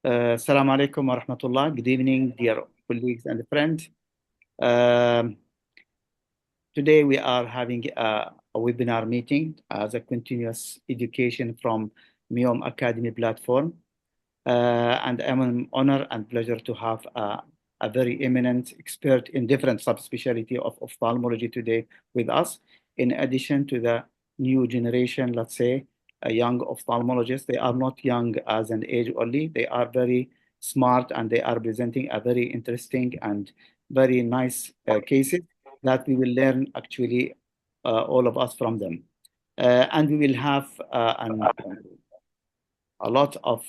Assalamu alaikum wa rahmatullah. Good evening, dear colleagues and friends. Um, Today we are having a webinar meeting as a continuous education from MEOM Academy platform. And I'm an honor and pleasure to have a very eminent expert in different subspecialty of ophthalmology today with us. In addition to the new generation, let's say, young ophthalmologists, they are not young as an age only. They are very smart and they are presenting a very interesting and very nice cases that we will learn actually all of us from them. And we will have a lot of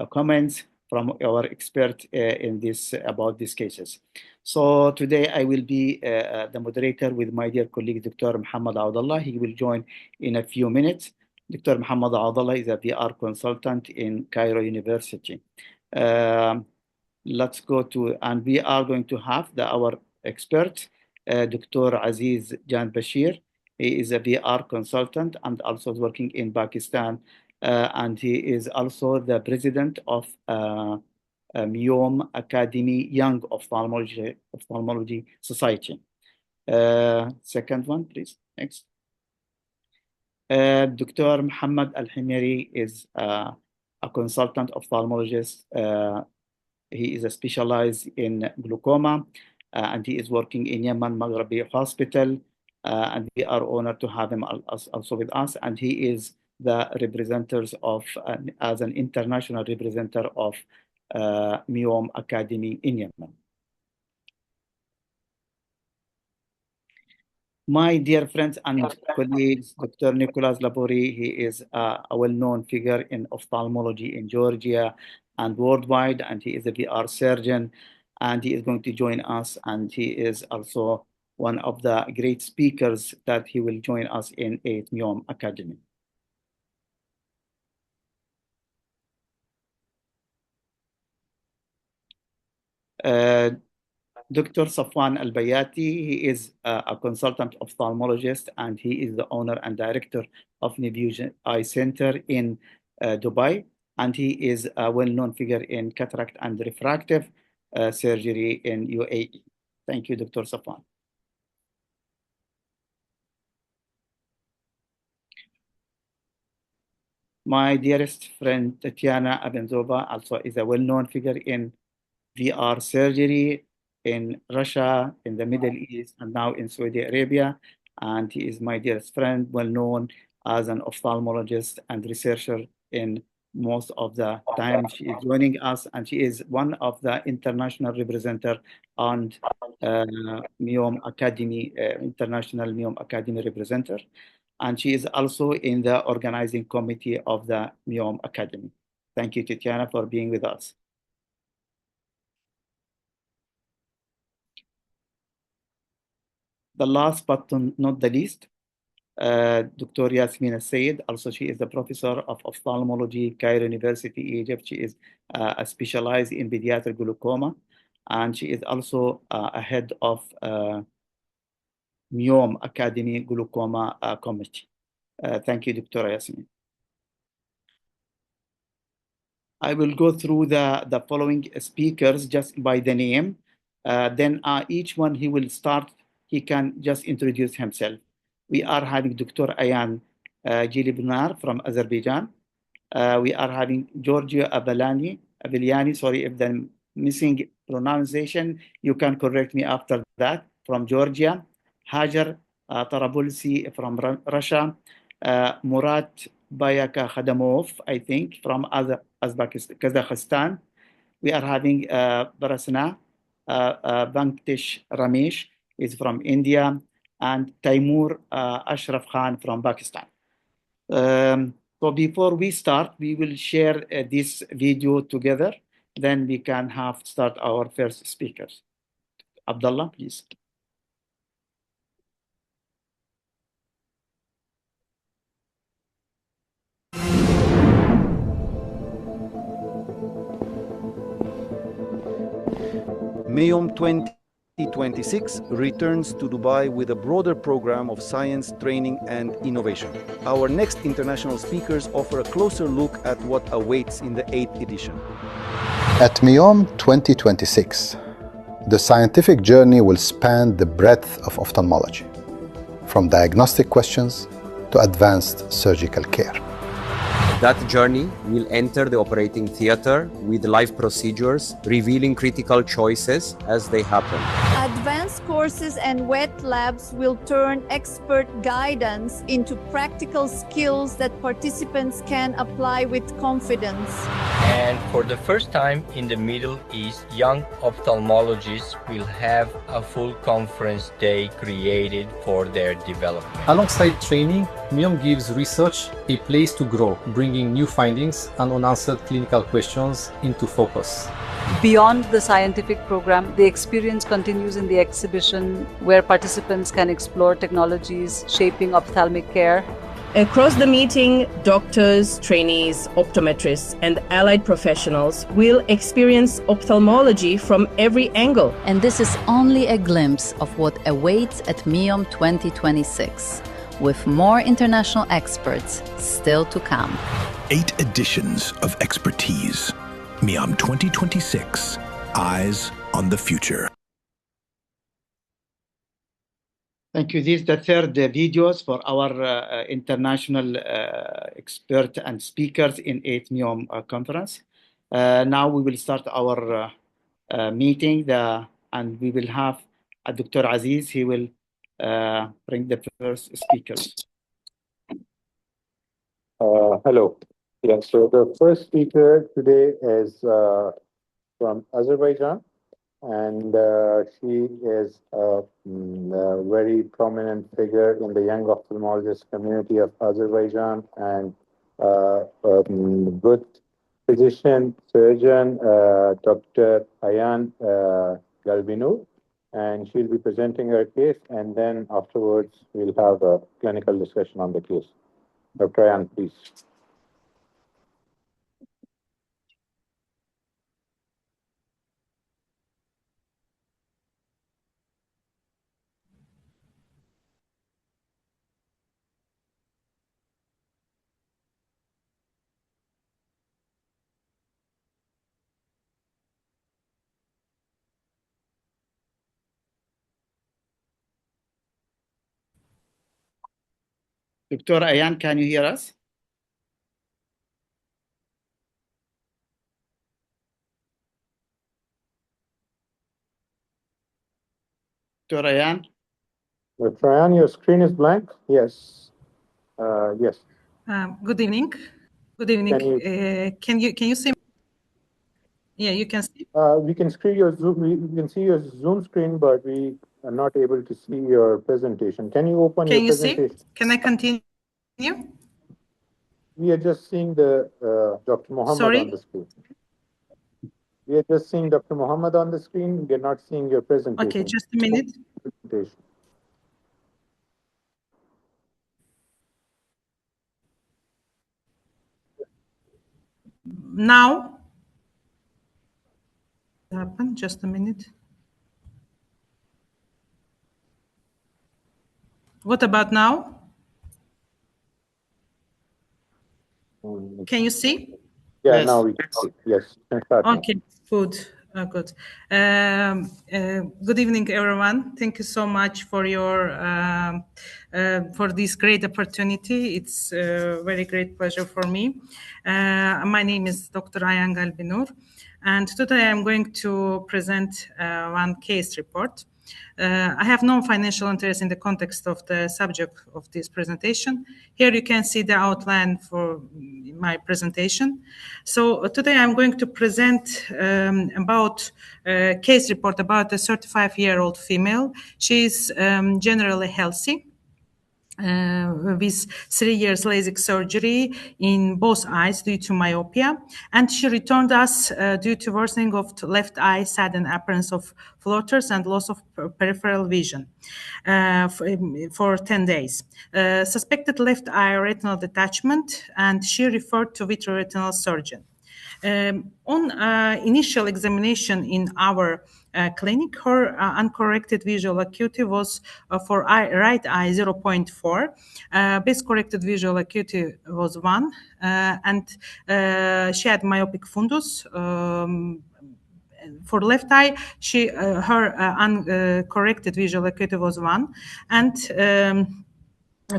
comments from our expert in this about these cases. So today I will be the moderator with my dear colleague, Dr. Muhammad Audallah. He will join in a few minutes. Dr. Muhammad Audallah is a VR consultant in Cairo University. Let's go to, and we are going to have our expert, Dr. Aziz Jan Bashir. He is a VR consultant and also working in Pakistan. And he is also the president of MEOM Academy Young Ophthalmology Society. Second one, please. Next. Dr. Muhammad Al-Himeri is a consultant ophthalmologist. He is specialized in glaucoma, and he is working in Yemen Maghrabi Hospital. And we are honored to have him also with us. And he is the representatives of, as an international representative of MEOM Academy in Yemen. My dear friends and colleagues, Dr. Nicolas Labori, he is a well-known figure in ophthalmology in Georgia and worldwide, and he is a VR surgeon, and he is going to join us, and he is also one of the great speakers that he will join us in MEOM Academy. Dr. Safwan Al-Bayati, he is a consultant ophthalmologist, and he is the owner and director of Nevision Eye Center in Dubai, and he is a well-known figure in cataract and refractive surgery in UAE. Thank you, Dr. Safwan. My dearest friend, Tatiana Abenzova, also is a well-known figure in VR surgery in Russia, in the Middle East, and now in Saudi Arabia. And he is my dearest friend, well known as an ophthalmologist and researcher in most of the time. She is joining us, and she is one of the international representative on MEOM Academy, International MEOM Academy representative. And she is also in the organizing committee of the MEOM Academy. Thank you, Tatiana, for being with us. The last but not the least, Dr. Yasmin Sayed. Also, she is the professor of ophthalmology, Cairo University, Egypt. She is specialized in pediatric glaucoma, and she is also a head of MEOM Academy Glaucoma Committee. Thank you, Dr. Yasmin. I will go through the following speakers just by the name. Then each one he will start, he can just introduce himself. We are having Dr. Ayan Jilibnar from Azerbaijan. We are having Giorgio Aveliani, sorry if the missing pronunciation, you can correct me after that, from Georgia. Hajar Tarabulsi from Russia. Murat Bayaka Khadamov, I think, from Kazakhstan. We are having Barasana Venkatesh Ramesh is from India, and Taimur Ashraf Khan from Pakistan. So before we start, we will share this video together. Then we can start our first speakers. Abdullah, please. MEOM 20 2026 returns to Dubai with a broader program of science, training, and innovation. Our next international speakers offer a closer look at what awaits in the 8th edition. At MEOM 2026, the scientific journey will span the breadth of ophthalmology, from diagnostic questions to advanced surgical care. That journey will enter the operating theater with live procedures, revealing critical choices as they happen. Advanced courses and wet labs will turn expert guidance into practical skills that participants can apply with confidence. And for the first time in the Middle East, young ophthalmologists will have a full conference day created for their development. Alongside training, MEOM gives research a place to grow, bringing new findings and unanswered clinical questions into focus. Beyond the scientific program, the experience continues in the exhibition where participants can explore technologies shaping ophthalmic care. Across the meeting, doctors, trainees, optometrists, and allied professionals will experience ophthalmology from every angle. And this is only a glimpse of what awaits at MEOM 2026, with more international experts still to come. 8 editions of expertise. MEOM 2026, Eyes on the Future. Thank you. This is the third videos for our international expert and speakers in 8th MEOM conference. Now we will start our meeting, and we will have Dr. Aziz. He will bring the first speakers. Hello. Yeah, so the first speaker today is from Azerbaijan, and she is a very prominent figure in the young ophthalmologist community of Azerbaijan, and good physician, surgeon, Dr. Ayan Galbinur, and she'll be presenting her case, and then afterwards we'll have a clinical discussion on the case. Dr. Ayan, please. Dr. Ayan, can you hear us? Dr. Ayan? Dr. Ayan, your screen is blank? Yes. Yes. Good evening. Good evening. Can you see? Yeah, you can see. We can see your Zoom. We can see your Zoom screen, but we are not able to see your presentation. Can you open your presentation? See? Can I continue? We are just seeing the Dr. Mohammed on the screen. We are just seeing Dr. Mohammed on the screen. We are not seeing your presentation. Okay, just a minute. Now. Happen. Just a minute. What about now? Can you see? Yeah, yes. Now we can see. Yes. Okay, good. Good. Good evening, everyone. Thank you so much for your for this great opportunity. It's a very great pleasure for me. My name is Dr. Ayan Galbinur, and today I'm going to present one case report. I have no financial interest in the context of the subject of this presentation. Here you can see the outline for my presentation. So today I'm going to present about a case report about a 35-year-old female. She's generally healthy. With 3 years LASIK surgery in both eyes due to myopia, and she returned us due to worsening of the left eye, sudden appearance of floaters and loss of peripheral vision for 10 days. Suspected left eye retinal detachment, and she referred to vitreoretinal surgeon. On initial examination in our clinic, her uncorrected visual acuity was for right eye 0.4, best corrected visual acuity was 1, and she had myopic fundus. For left eye, her uncorrected visual acuity was 1, and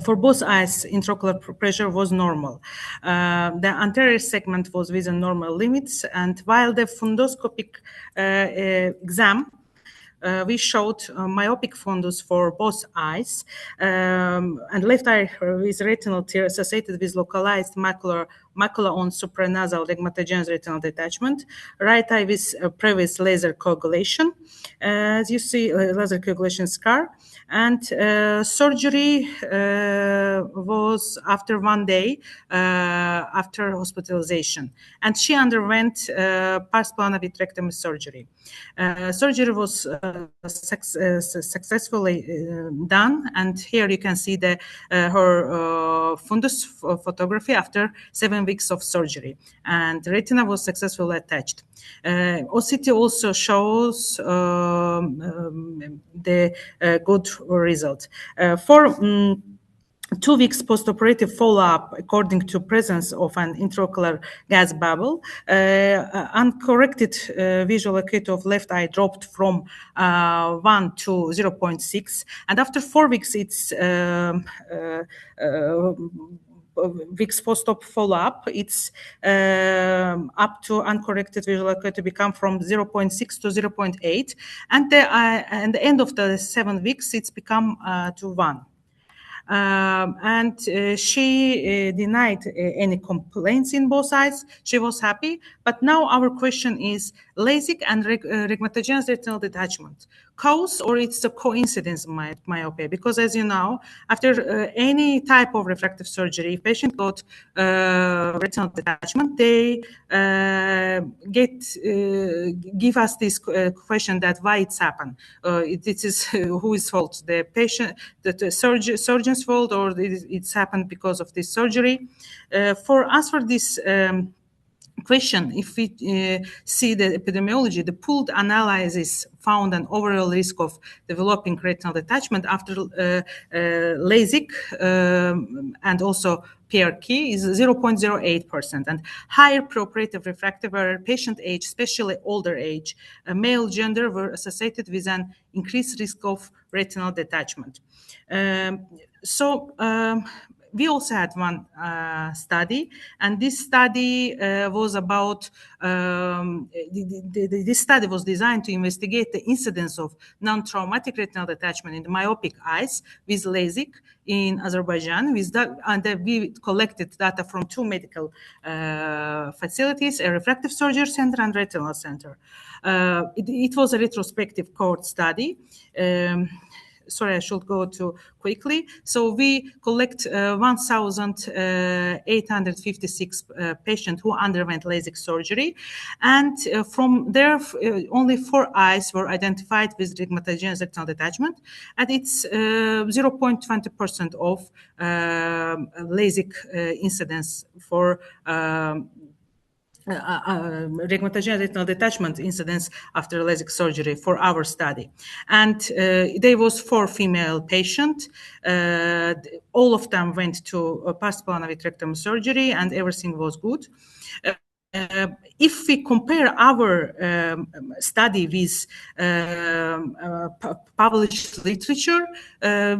for both eyes, intraocular pressure was normal. The anterior segment was within normal limits, and while the fundoscopic exam we showed myopic fundus for both eyes, and left eye with retinal tear associated with localized macula on supranasal ligmatogenous retinal detachment, right eye with previous laser coagulation, as you see, laser coagulation scar, and surgery was after 1 day after hospitalization, and she underwent pars plana vitrectomy surgery. Surgery was successfully done, and here you can see her fundus photography after 7 weeks of surgery, and the retina was successfully attached. OCT also shows the good result. For 2 weeks postoperative follow-up, according to presence of an intraocular gas bubble, uncorrected visual acuity of left eye dropped from 1 to 0.6, and after 4 weeks, it's weeks post-op follow-up, it's up to uncorrected visual acuity become from 0.6 to 0.8, and at the end of the 7 weeks, it's become to 1. And she denied any complaints in both eyes. She was happy. But now our question is LASIK and rigmatogenous retinal detachment. Cause or it's a coincidence myopia? Because as you know, after any type of refractive surgery, if patient got retinal detachment, they give us this question that why it's happened. It is who is fault? The patient, the surgeon's fault, or it's happened because of this surgery? For us, for this question, if we see the epidemiology, the pooled analysis found an overall risk of developing retinal detachment after LASIK and also PRK is 0.08%, and higher preoperative refractive error, patient age, especially older age, male gender were associated with an increased risk of retinal detachment. We also had one study, and this study was about, this study was designed to investigate the incidence of non-traumatic retinal detachment in the myopic eyes with LASIK in Azerbaijan. And we collected data from 2 medical facilities, a refractive surgery center and retinal center. It was a retrospective cohort study. Sorry, I should go too quickly. So we collect 1,856 patients who underwent LASIK surgery. And from there, only 4 eyes were identified with rigmatogenous retinal detachment. And it's 0.20% of LASIK incidence for rigmatogenous retinal detachment incidence after LASIK surgery for our study. And there was 4 female patients. All of them went to pars plana vitrectomy surgery, and everything was good. If we compare our study with published literature,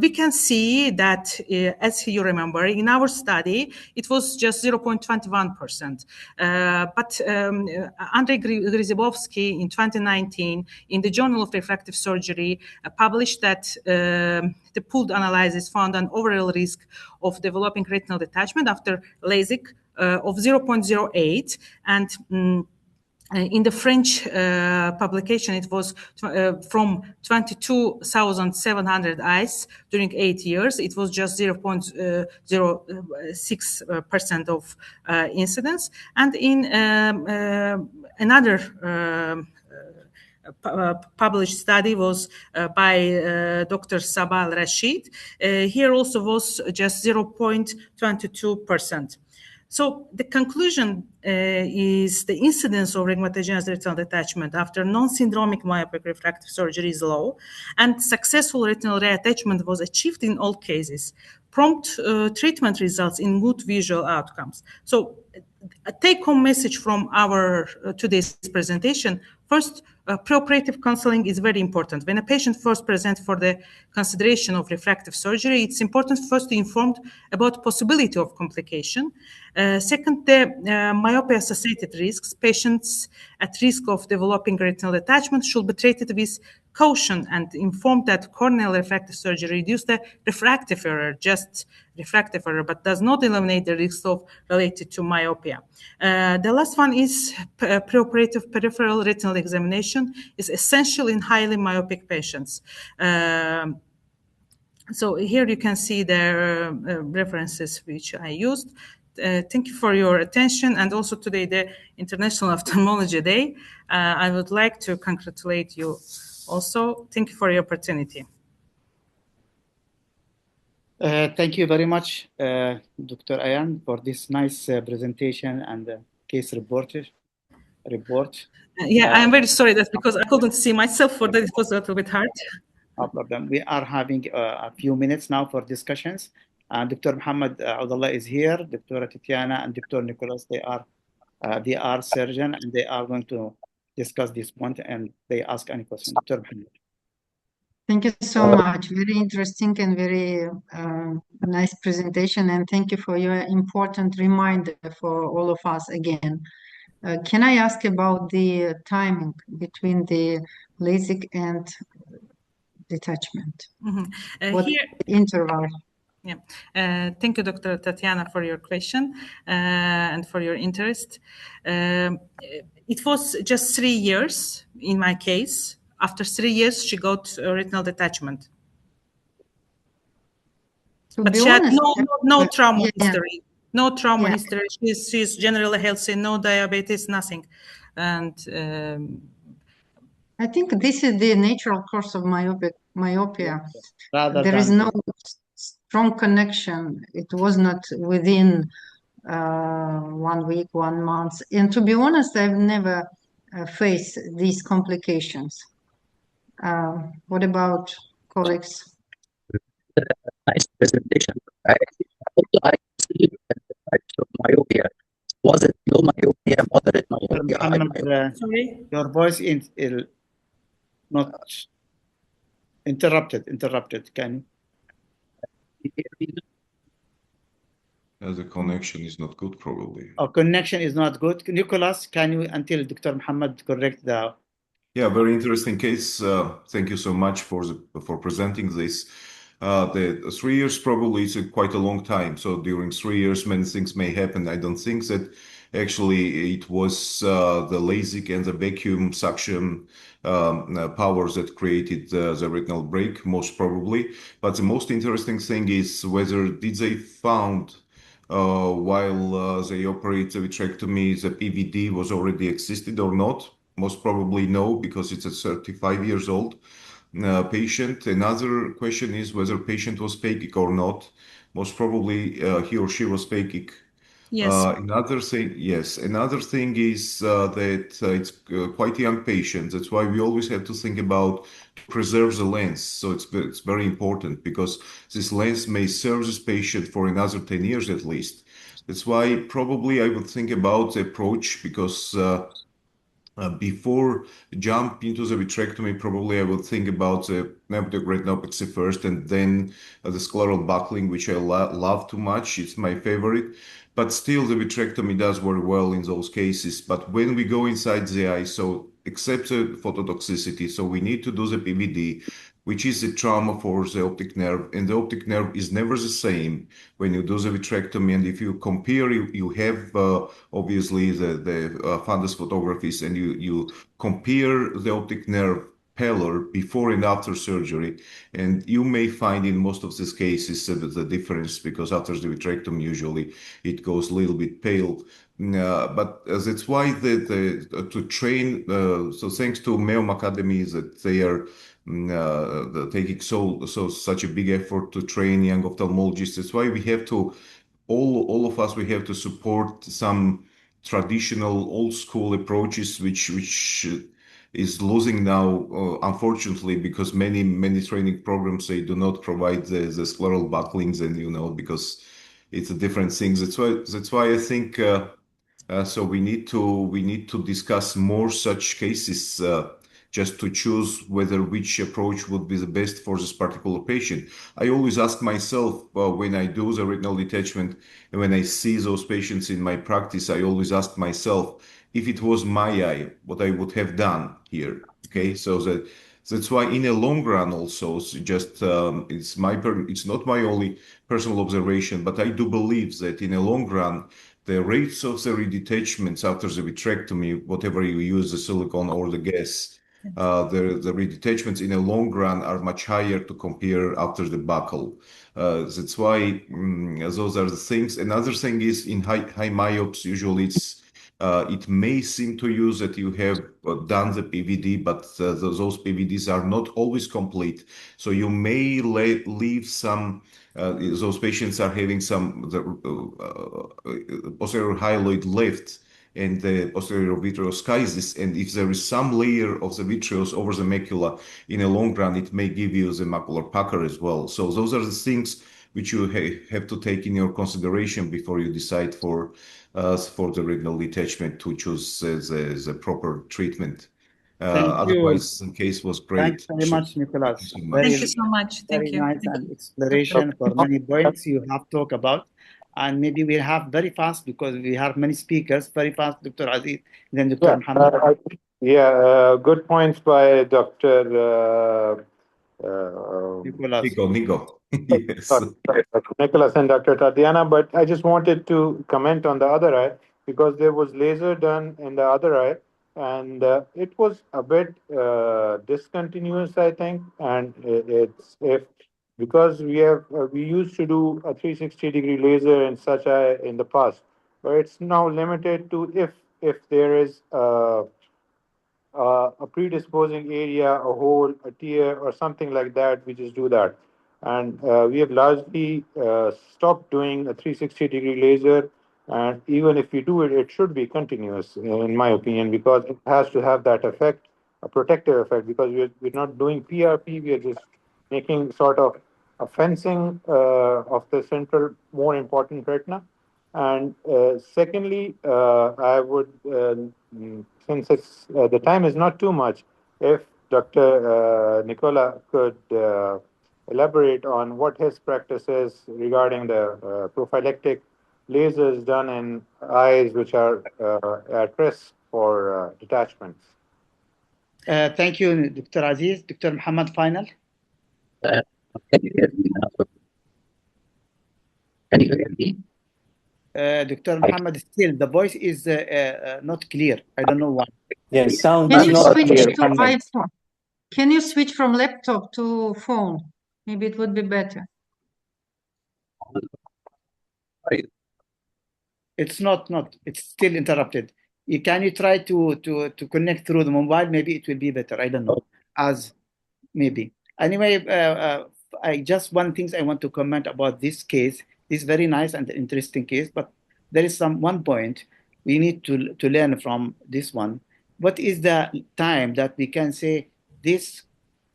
we can see that, as you remember, in our study, it was just 0.21%. But Andrei Gryzybovsky in 2019, in the Journal of Refractive Surgery, published that the pooled analysis found an overall risk of developing retinal detachment after LASIK of 0.08, and in the French publication, it was from 22,700 eyes during 8 years. It was just 0.06% of incidence. And in another published study was by Dr. Sabah Al-Rashid. Here also was just 0.22%. So the conclusion is the incidence of rhegmatogenous retinal detachment after non-syndromic myopic refractive surgery is low, and successful retinal reattachment was achieved in all cases. Prompt treatment results in good visual outcomes. So a take-home message from our today's presentation: first, preoperative counseling is very important. When a patient first presents for the consideration of refractive surgery, it's important first to inform about possibility of complication. Second, the myopia-associated risks. Patients at risk of developing retinal detachment should be treated with caution and informed that corneal refractive surgery reduces the refractive error, just refractive error, but does not eliminate the risks of related to myopia. The last one is preoperative peripheral retinal examination is essential in highly myopic patients. So here you can see the references which I used. Thank you for your attention, and also today the International Ophthalmology Day. I would like to congratulate you also. Thank you for your opportunity. Thank you very much, Dr. Ayan, for this nice presentation and case report. Yeah, I am very sorry that because I couldn't see myself for that, it was a little bit hard. No problem. We are having a few minutes now for discussions. Dr. Muhammad Abdullah is here, Dr. Tatiana and Dr. Nicholas, they are surgeon and they are going to discuss this point and they ask any question. Dr. Muhammad. Thank you so much. Very interesting and very nice presentation. And thank you for your important reminder for all of us again. Can I ask about the timing between the LASIK and detachment? What interval? Yeah. Thank you, Dr. Tatiana, for your question and for your interest. It was just 3 years in my case. After 3 years, she got retinal detachment. But she had no trauma history. No trauma history. She's generally healthy, no diabetes, nothing. And I think this is the natural course of myopia. There is no strong connection. It was not within 1 week, 1 month. And to be honest, I've never faced these complications. What about colleagues? Nice presentation. I would like to see myopia. Was it low myopia, moderate myopia, high myopia? Sorry? Your voice is not interrupted. Can you? The connection is not good, probably. Oh, connection is not good. Nicholas, can you, until Dr. Muhammad correct the... Yeah, very interesting case. Thank you so much for presenting this. The 3 years probably is quite a long time. So during 3 years, many things may happen. I don't think that actually it was the LASIK and the vacuum suction powers that created the retinal break, most probably. But the most interesting thing is whether did they found while they operate the vitrectomy, the PVD was already existed or not. Most probably no, because it's a 35 years old patient. Another question is whether patient was phakic or not. Most probably he or she was phakic. Yes. Another thing is that it's quite young patient. That's why we always have to think about to preserve the lens. So it's very important because this lens may serve this patient for another 10 years at least. That's why probably I would think about the approach because before jump into the vitrectomy, probably I would think about the pneumatic retinopathy first and then the scleral buckling, which I love too much. It's my favorite. But still, the vitrectomy does very well in those cases. But when we go inside the eye, so except the phototoxicity, so we need to do the PVD, which is a trauma for the optic nerve. And the optic nerve is never the same when you do the vitrectomy. And if you compare, you have obviously the fundus photographies and you compare the optic nerve pallor before and after surgery. And you may find in most of these cases the difference because after the vitrectomy, usually it goes a little bit pale. But that's why to train, so thanks to MEOM Academy that they are taking such a big effort to train young ophthalmologists. That's why we have to all of us, we have to support some traditional old school approaches, which is losing now, unfortunately, because many training programs, they do not provide the scleral bucklings, and because it's a different thing. That's why I think so we need to discuss more such cases, just to choose whether which approach would be the best for this particular patient. I always ask myself, when I do the retinal detachment and when I see those patients in my practice, I always ask myself, if it was my eye, what I would have done here. Okay, so that's why in a long run also, it's not my only personal observation, but I do believe that in a long run, the rates of the redetachments after the vitrectomy, whatever you use, the silicone or the gas, the redetachments in a long run are much higher to compare after the buckle. That's why those are the things. Another thing is, in high myopes, usually it may seem to you that you have done the PVD, but those PVDs are not always complete. So you may leave some. Those patients are having some posterior hyaloid left and the posterior vitreous schisis, and if there is some layer of the vitreous over the macula, in a long run, it may give you the macular pucker as well. So those are the things which you have to take in your consideration before you decide for the retinal detachment, to choose the proper treatment. Thank you. Otherwise, the case was Thanks great. very much, Thank you Nicholas. so much. Thank you so much. Very Thank you. nice Thank and you. exploration for many points you have talked about. And maybe we'll have very fast, because we have many speakers, very fast, Dr. Aziz, then Dr. Muhammad. Good points by Dr. Nicholas. Nico. Yes. Nicholas and Dr. Tatiana, but I just wanted to comment on the other eye, because there was laser done in the other eye, and it was a bit discontinuous, I think. And it's if because we used to do a 360-degree laser in such eye in the past, but it's now limited to if there is a predisposing area, a hole, a tear, or something like that, we just do that. And we have largely stopped doing a 360-degree laser. And even if we do it, it should be continuous, in my opinion, because it has to have that effect, a protective effect, because we're not doing PRP, we are just making sort of a fencing of the central, more important retina. And secondly, I would, since the time is not too much, if Dr. Nicola could elaborate on what his practice is regarding the prophylactic lasers done in eyes which are at risk for detachments. Thank you, Dr. Aziz. Dr. Muhammad, final. Can you hear me now? Can you hear me? Dr. Muhammad, still the voice is not clear. I don't know why. Yes, sound Can is you not switch clear, to Muhammad. iPhone? Can you switch from laptop to phone? Maybe it would be better. It's not. It's still interrupted. Can you try to connect through the mobile? Maybe it will be better. I don't know. As maybe. Anyway, I just one thing I want to comment about this case. This very nice and interesting case, but there is one point we need to learn from this one. What is the time that we can say this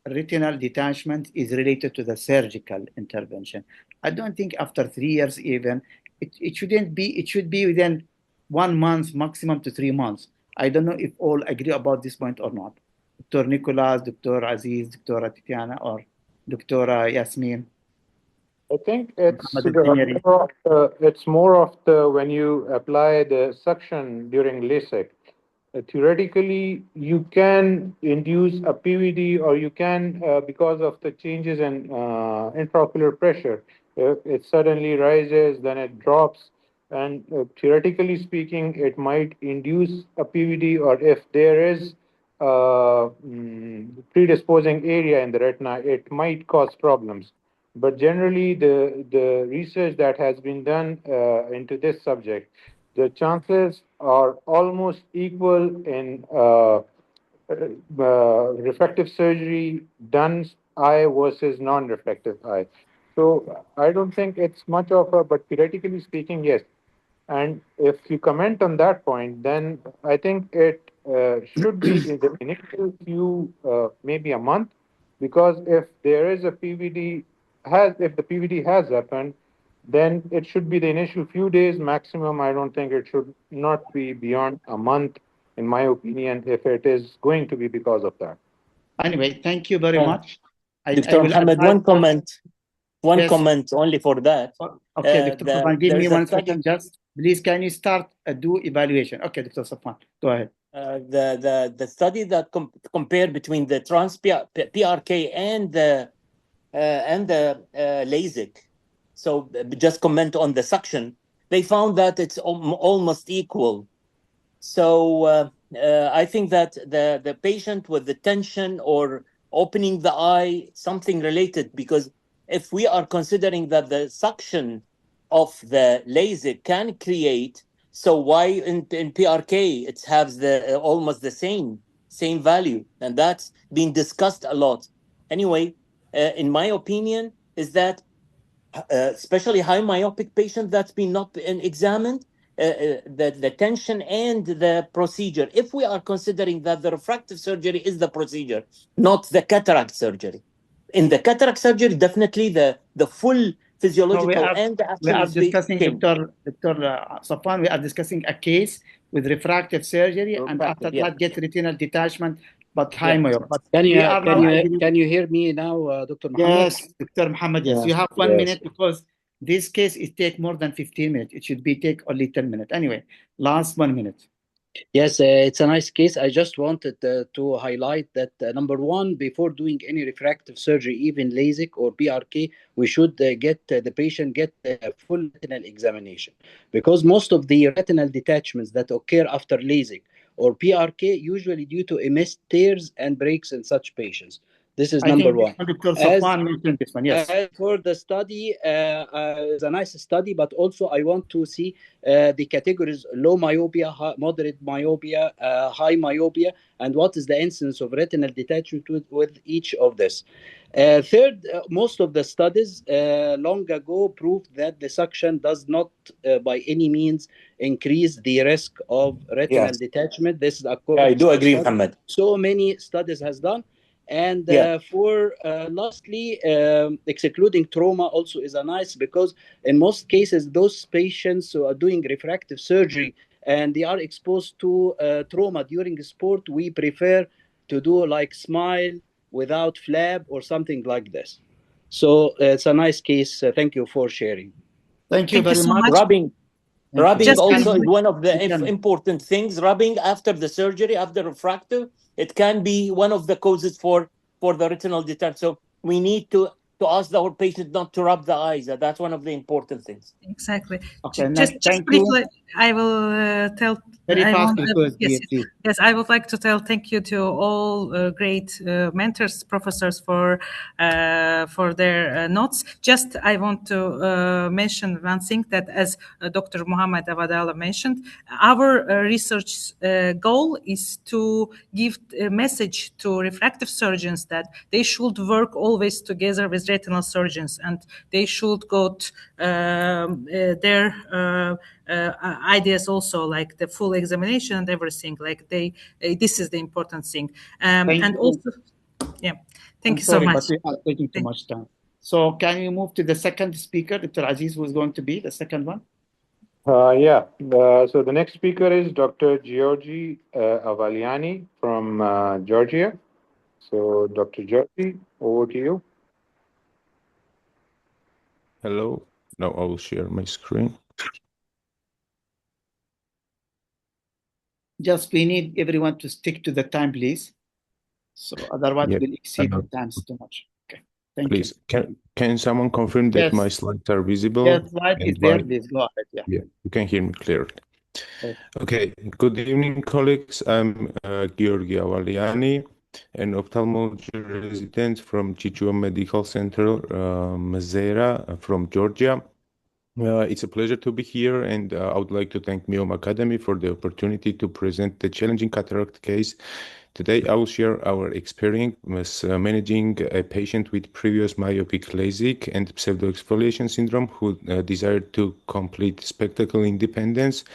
retinal detachment is related to the surgical intervention? I don't think after 3 years even. It shouldn't be. It should be within 1 month, maximum to 3 months. I don't know if all agree about this point or not. Dr. Nicholas, Dr. Aziz, Dr. Tatiana, or Dr. Yasmin. I think Muhammad it's more of the when you apply the suction during LASIK. Theoretically, you can induce a PVD, or you can, because of the changes in intraocular pressure, if it suddenly rises, then it drops. And theoretically speaking, it might induce a PVD, or if there is predisposing area in the retina, it might cause problems. But generally, the research that has been done into this subject, the chances are almost equal in refractive surgery done eye versus non-refractive eye. So I don't think it's much of a, but theoretically speaking, yes. And if you comment on that point, then I think it should be in the initial few, maybe a month, because if there is a PVD if the PVD has happened, then it should be the initial few days maximum. I don't think it should not be beyond a month, in my opinion, if it is going to be because of that. Anyway, thank you very much. I Dr. will Mohammed, advise one comment. One Yes. comment only for that. Okay, Dr. Safwan, give me there's a 1 study- second. Just please, can you start do evaluation? Okay, Dr. Safwan, go ahead. The study that compared between the PRK and the LASIK. So just comment on the suction. They found that it's almost equal. So I think that the patient with the tension or opening the eye, something related, because if we are considering that the suction of the LASIK can create, so why in PRK it has the almost the same value, and that's been discussed a lot. Anyway, in my opinion, is that especially high myopic patient that's been not been examined, the tension and the procedure. If we are considering that the refractive surgery is the procedure, not the cataract surgery. In the cataract surgery, definitely the full physiological and the we action are is the discussing, same. Dr. Safwan, we are discussing a case with refractive surgery, and after that get retinal detachment, but high myop. But Can we are can you hear me now, Dr. Muhammad? Yes, Dr. Muhammad, yes. You have 1 minute, because this case it take more than 15 minutes. It should be take only 10 minutes. Anyway, last 1 minute. Yes, it's a nice case. I just wanted to highlight that number one, before doing any refractive surgery, even LASIK or PRK, we should get the patient get a full retinal examination, because most of the retinal detachments that occur after LASIK or PRK usually due to immense tears and breaks in such patients. This is number one. Dr. Safwan mentioned this one, yes. As for the study, it's a nice study, but also I want to see the categories: low myopia, moderate myopia, high myopia, and what is the incidence of retinal detachment with each of this. Third, most of the studies long ago proved that the suction does not by any means increase the risk of retinal detachment. This is according I do agree, to Muhammad. so many studies has done. And for lastly, excluding trauma also is a nice, because in most cases, those patients who are doing refractive surgery and they are exposed to trauma during sport, we prefer to do like smile without flap or something like this. So it's a nice case. Thank you for sharing. Thank you very much. Rubbing also is one of the important things. Rubbing after the surgery, after refractive, it can be one of the causes for the retinal detachment. So we need to ask our patient not to rub the eyes. That's one of the important things. Exactly. Okay, just briefly, I will tell. Very fast, yes, I would like to tell thank you to all great mentors, professors for their notes. Just I want to mention one thing, that as Dr. Mohammed Avadallah mentioned, our research goal is to give a message to refractive surgeons that they should work always together with retinal surgeons, and they should go their ideas also, like the full examination and everything. Like this is the important thing. And also, thank you so much. But we are taking too much time. So can you move to the second speaker, Dr. Aziz, who is going to be the second one? So the next speaker is Dr. Georgi Avaliani from Georgia. So Dr. Georgi, over to you. Hello. Now I will share my screen. Just we need everyone to stick to the time, please. So otherwise we'll exceed the times too much. Okay. Thank you. Please, can someone confirm that my slides are visible? Yes, slide is there. Please go ahead. Yeah, you can hear me clearly. Okay. Good evening, colleagues. I'm Georgi Avaliani, an ophthalmology resident from Chichua Medical Center, Mazeira, from Georgia. It's a pleasure to be here, and I would like to thank MEOM Academy for the opportunity to present the challenging cataract case Today, I will share our experience managing a patient with previous myopic LASIK and pseudoexfoliation syndrome who desired to complete spectacle independence.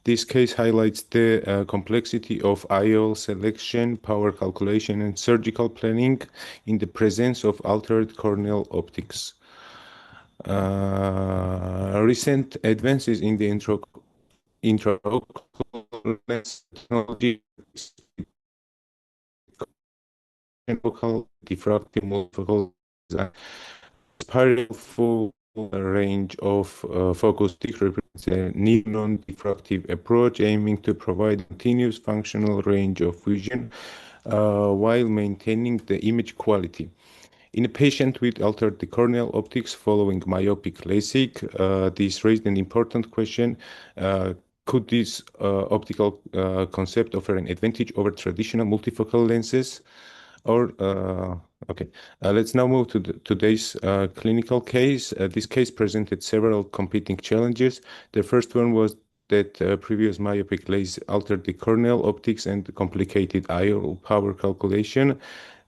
This case highlights the complexity of IOL selection, power calculation, and surgical planning in the presence of altered corneal optics. Recent advances in the intraocular lens technology, focal, diffractive, multifocal design, powerful range of focus stick represents a near non-diffractive approach aiming to provide continuous functional range of vision while maintaining the image quality. In a patient with altered corneal optics following myopic LASIK, this raised an important question. Could this optical concept offer an advantage over traditional multifocal lenses? Let's now move to today's clinical case. This case presented several competing challenges. The first one was that previous myopic LASIK altered the corneal optics and complicated IOL power calculation.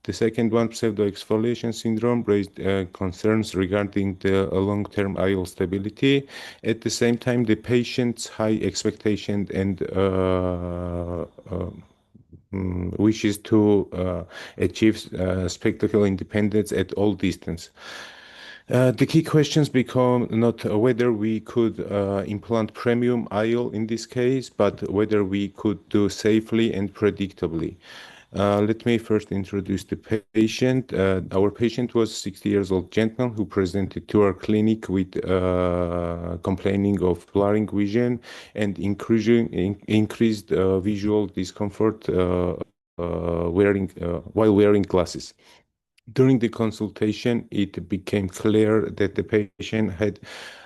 The second one, pseudoexfoliation syndrome, raised concerns regarding the long-term IOL stability. At the same time, the patient's high expectation and wishes to achieve spectacle independence at all distance. The key questions become not whether we could implant premium IOL in this case, but whether we could do safely and predictably. Let me first introduce the patient. Our patient was a 60-year-old gentleman who presented to our clinic with complaining of blurring vision and increased visual discomfort while wearing glasses. During the consultation, it became clear that the patient had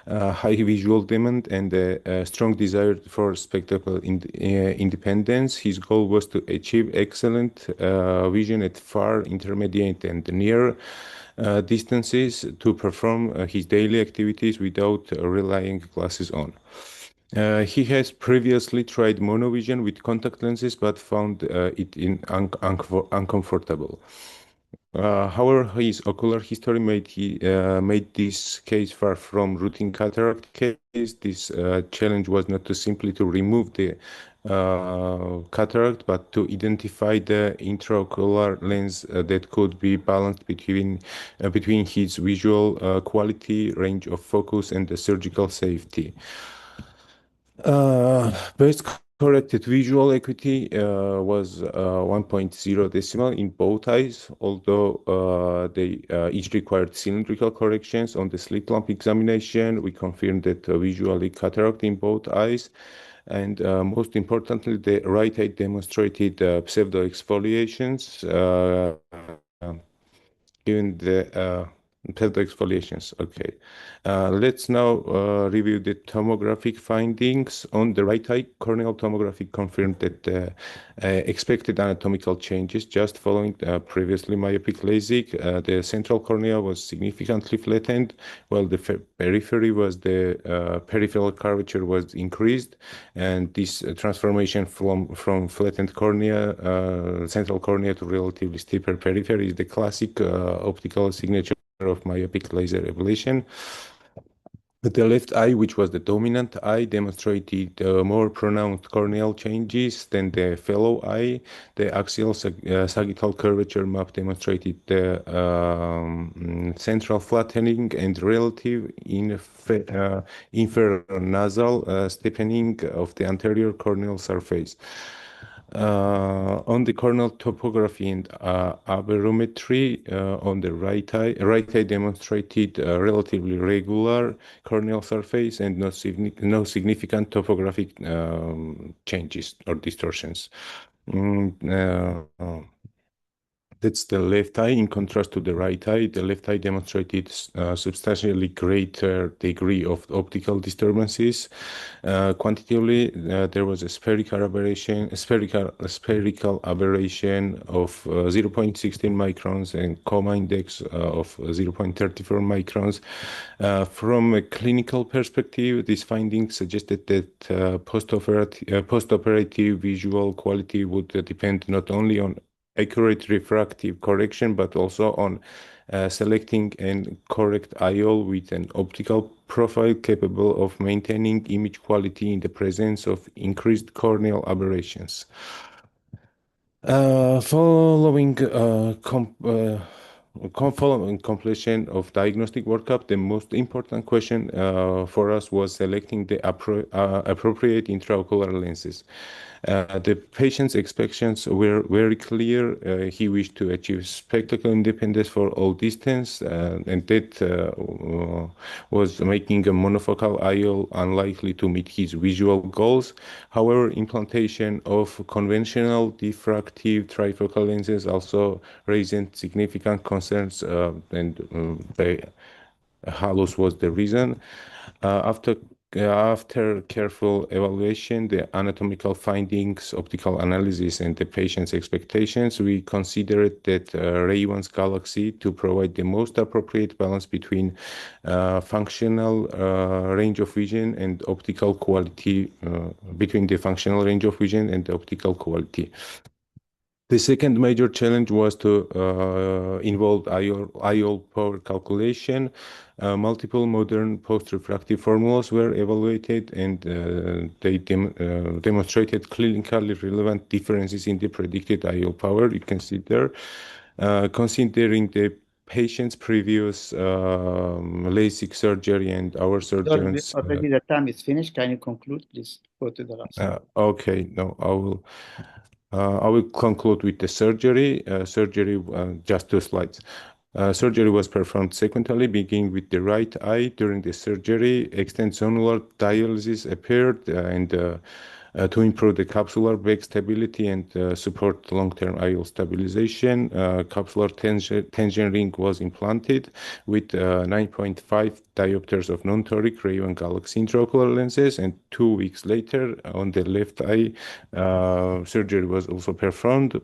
high visual demand and a strong desire for spectacle independence. His goal was to achieve excellent vision at far, intermediate, and near distances to perform his daily activities without relying glasses on. He has previously tried monovision with contact lenses but found it uncomfortable. However, his ocular history made this case far from routine cataract case. This challenge was not to simply to remove the cataract, but to identify the intraocular lens that could be balanced between his visual quality, range of focus, and the surgical safety. Best corrected visual acuity was 1.0 decimal in both eyes, although they each required cylindrical corrections. On the slit lamp examination, we confirmed that visually cataract in both eyes. And most importantly, the right eye demonstrated pseudoexfoliations given the pseudoexfoliations. Okay. Let's now review the tomographic findings. On the right eye, corneal tomography confirmed that expected anatomical changes just following previously myopic LASIK. The central cornea was significantly flattened, while the peripheral curvature was increased. And this transformation from flattened cornea, central cornea to relatively steeper periphery is the classic optical signature of myopic laser ablation. The left eye, which was the dominant eye, demonstrated more pronounced corneal changes than the fellow eye. The axial sagittal curvature map demonstrated the central flattening and relative infranasal steepening of the anterior corneal surface. On the corneal topography and aberrometry, on the right eye demonstrated relatively regular corneal surface and no significant topographic changes or distortions. That's the left eye. In contrast to the right eye, the left eye demonstrated substantially greater degree of optical disturbances. Quantitatively, there was a spherical aberration of 0.16 microns and comma index of 0.34 microns. From a clinical perspective, these findings suggested that post-operative visual quality would depend not only on accurate refractive correction, but also on selecting and correct IOL with an optical profile capable of maintaining image quality in the presence of increased corneal aberrations. Following completion of diagnostic workup, the most important question for us was selecting the appropriate intraocular lenses. The patient's expectations were very clear. He wished to achieve spectacle independence for all distance, and that was making a monofocal IOL unlikely to meet his visual goals. However, implantation of conventional diffractive trifocal lenses also raised significant concerns, and the halos was the reason. After careful evaluation, the anatomical findings, optical analysis, and the patient's expectations, we considered that Ray-Bans Galaxy to provide the most appropriate balance between functional range of vision and optical quality, between the functional range of vision and the optical quality. The second major challenge was to involve IOL power calculation. Multiple modern post-refractive formulas were evaluated, and they demonstrated clinically relevant differences in the predicted IOL power. You can see there. Considering the patient's previous LASIK surgery and our surgeons. Already the time is finished. Can you conclude? Please go to the last. Okay, no, I will conclude with the surgery. Just 2 slides. Surgery was performed sequentially, beginning with the right eye. During the surgery, extensonular dialysis appeared, and to improve the capsular bag stability and support long-term IOL stabilization, capsular tension ring was implanted with 9.5 diopters of non-toric Ray-Ban Galaxy intraocular lenses, and 2 weeks later, on the left eye, surgery was also performed.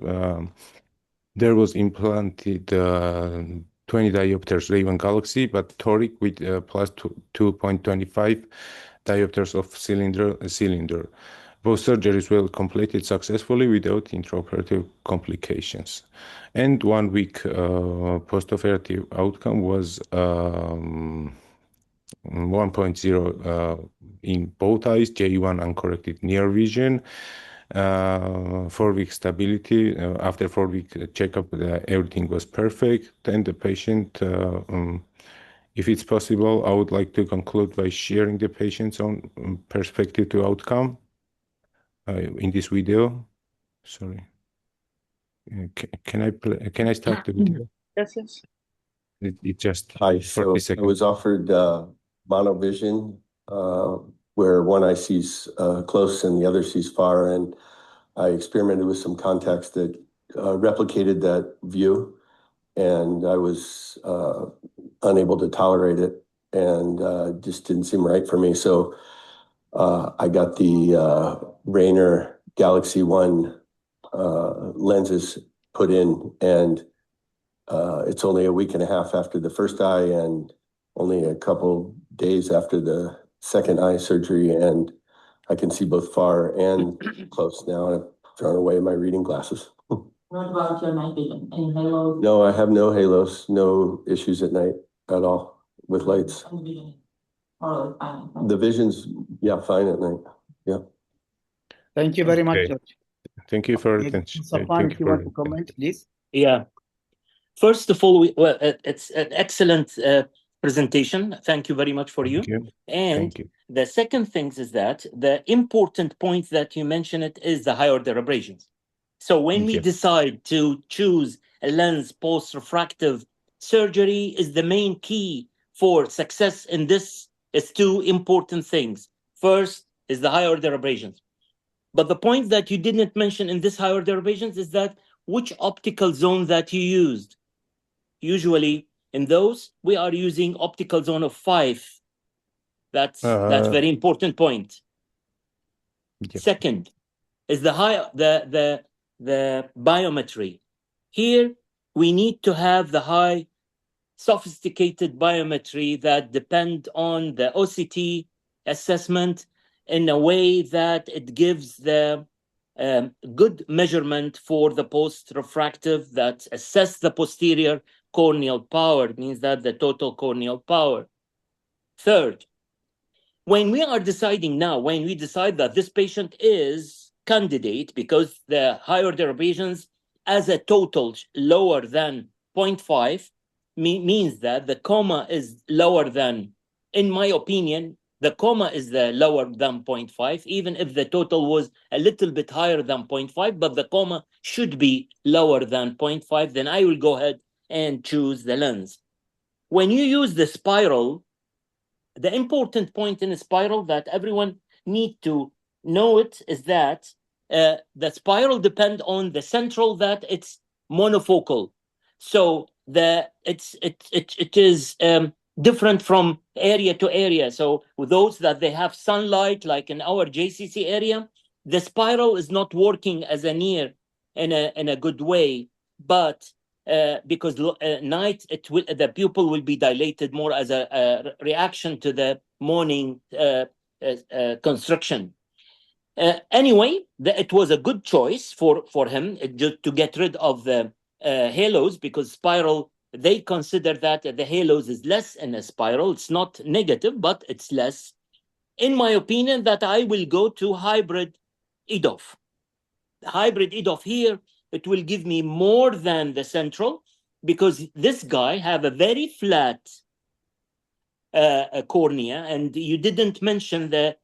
There was implanted 20 diopters Ray-Ban Galaxy, but toric with plus 2.25 diopters of cylinder. Both surgeries were completed successfully without intraoperative complications. And 1 week post-operative outcome was 1.0 in both eyes, J1 uncorrected near vision. 4-week stability. After 4-week checkup, everything was perfect. And the patient, if it's possible, I would like to conclude by sharing the patient's own perspective to outcome in this video. Sorry. Can I start the video? Yes. It just Hi. So I was offered monovision, where one eye sees close and the other sees far, and I experimented with some contacts that replicated that view, and I was unable to tolerate it, and just didn't seem right for me. So I got the Rayner Galaxy One lenses put in, and it's only a week and a half after the first eye and only a couple days after the second eye surgery, and I can see both far and close now. I've thrown away my reading glasses. What about your night vision? Any halos? No, I have no halos, no issues at night at all with lights. The vision's, fine at night. Yeah. Thank you very much, George. Thank you for attention. Safwan, if you want to comment, please. Yeah. First of all, it's an excellent presentation. Thank you very much for you. And the second thing is that the important point that you mentioned is the high order abrasions. So when we decide to choose a lens post-refractive surgery, is the main key for success in this is 2 important things. First is the high order abrasions. But the point that you didn't mention in this high order abrasions is that which optical zone that you used. Usually in those, we are using optical zone of 5. That's very important point. Second is the biometry. Here, we need to have the high sophisticated biometry that depend on the OCT assessment in a way that it gives the good measurement for the post-refractive that assess the posterior corneal power. It means that the total corneal power. Third, when we are deciding now, when we decide that this patient is candidate because the higher derivations as a total lower than 0.5 means that the comma is lower than, in my opinion, the comma is the lower than 0.5, even if the total was a little bit higher than 0.5, but the comma should be lower than 0.5, then I will go ahead and choose the lens. When you use the spiral, the important point in a spiral that everyone need to know it is that the spiral depend on the central that it's monofocal. So it is different from area to area. So with those that they have sunlight, like in our JCC area, the spiral is not working as a near in a good way, but because night the pupil will be dilated more as a reaction to the morning construction. Anyway, it was a good choice for him to get rid of the halos, because spiral, they consider that the halos is less in a spiral. It's not negative, but it's less. In my opinion, that I will go to hybrid EDOF. Hybrid EDOF here, it will give me more than the central, because this guy have a very flat cornea, and you didn't mention the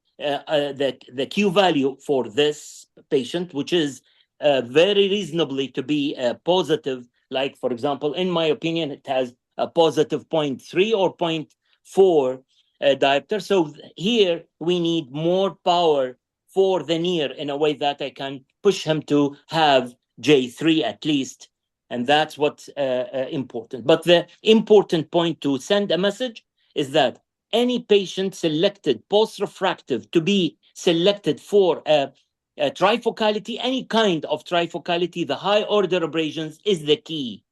Q value for this patient, which is very reasonably to be positive. Like, for example, in my opinion, it has a positive 0.3 or 0.4 diopter. So here we need more power for the near in a way that I can push him to have J3 at least. And that's what's important. But the important point to send a message is that any patient selected post-refractive to be selected for a trifocality, any kind of trifocality, the high order abrasions is the key.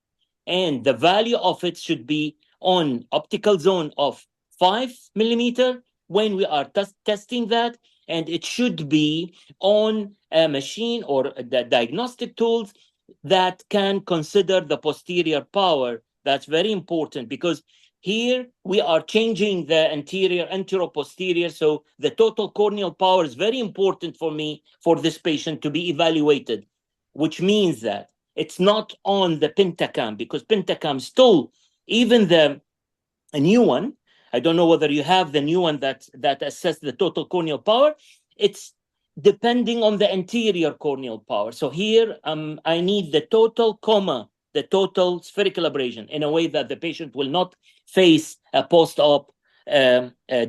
And the value of it should be on optical zone of 5 millimeter when we are testing that. And it should be on a machine or the diagnostic tools that can consider the posterior power. That's very important, because here we are changing the anterior, anteroposterior. So the total corneal power is very important for me, for this patient to be evaluated, which means that it's not on the pentacam, because pentacam still, even a new one, I don't know whether you have the new one that assess the total corneal power, it's depending on the anterior corneal power. So here I need the total comma, the total spherical abrasion, in a way that the patient will not face a post-op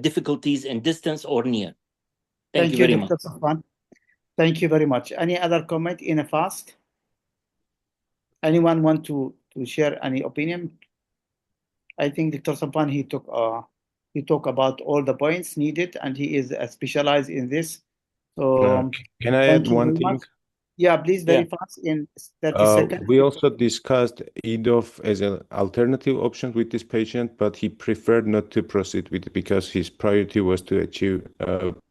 difficulties in distance or near. Thank you very Dr. much. Safwan. Thank you very much. Any other comment in a fast? Anyone want to share any opinion? I think Dr. Safwan, he talked about all the points needed, and he is specialized in this. So can I add one thing? Much. Yeah, please, very fast in 30 seconds. We also discussed EDOF as an alternative option with this patient, but he preferred not to proceed with it because his priority was to achieve.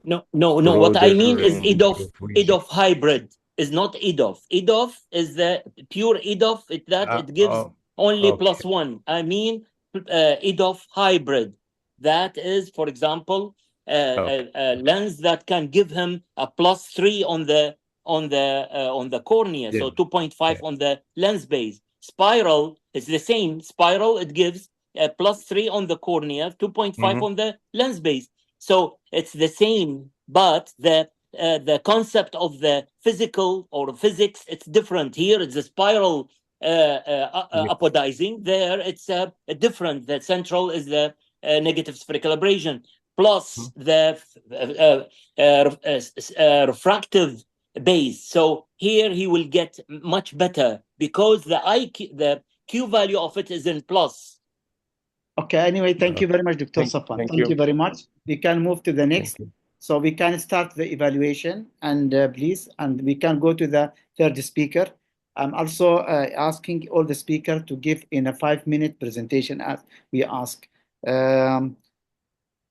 No. What I mean is EDOF hybrid is not EDOF. EDOF is the pure EDOF. It gives only +1. I mean EDOF hybrid. That is, for example, a lens that can give him a +3 on the cornea, so 2.5 on the lens base. Spiral is the same. Spiral, it gives a +3 on the cornea, 2.5 on the lens base. So it's the same, but the concept of the physical or physics, it's different. Here it's a spiral apodizing. There it's a different. The central is the negative spherical abrasion, plus the refractive base. So here he will get much better because the Q value of it is in plus. Okay, anyway, thank you very much, Dr. Safwan. Thank you very much. We can move to the next. So we can start the evaluation, and please, and we can go to the third speaker. I'm also asking all the speakers to give in a 5-minute presentation as we ask.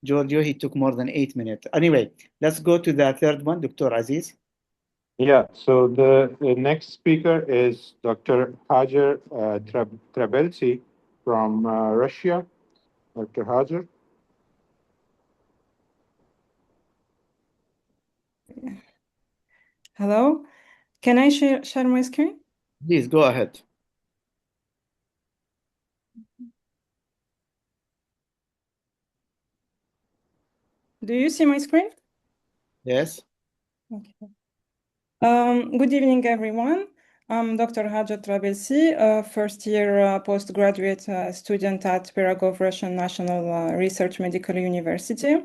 Giorgio, he took more than 8 minutes. Anyway, let's go to the third one, Dr. Aziz. Yeah, so the next speaker is Dr. Hajar Trabelsi from Russia. Dr. Hajar. Hello, can I share my screen? Please go ahead. Do you see my screen? Yes. Okay. Good evening, everyone. I'm Dr. Hajar Trabelsi, a first-year postgraduate student at Pirogov Russian National Research Medical University.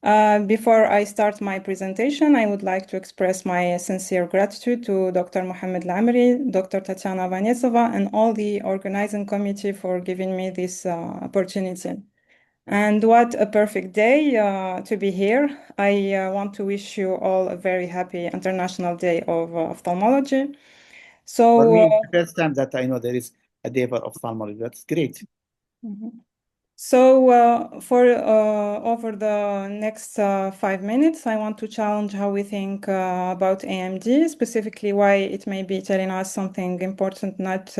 Before I start my presentation, I would like to express my sincere gratitude to Dr. Mohamed Lamri, Dr. Tatiana Vanesova, and all the organizing committee for giving me this opportunity. And what a perfect day to be here. I want to wish you all a very happy International Day of Ophthalmology. For So, me, it's the first time that I know there is a day for ophthalmology. That's great. For over the next 5 minutes, I want to challenge how we think about AMD, specifically why it may be telling us something important, not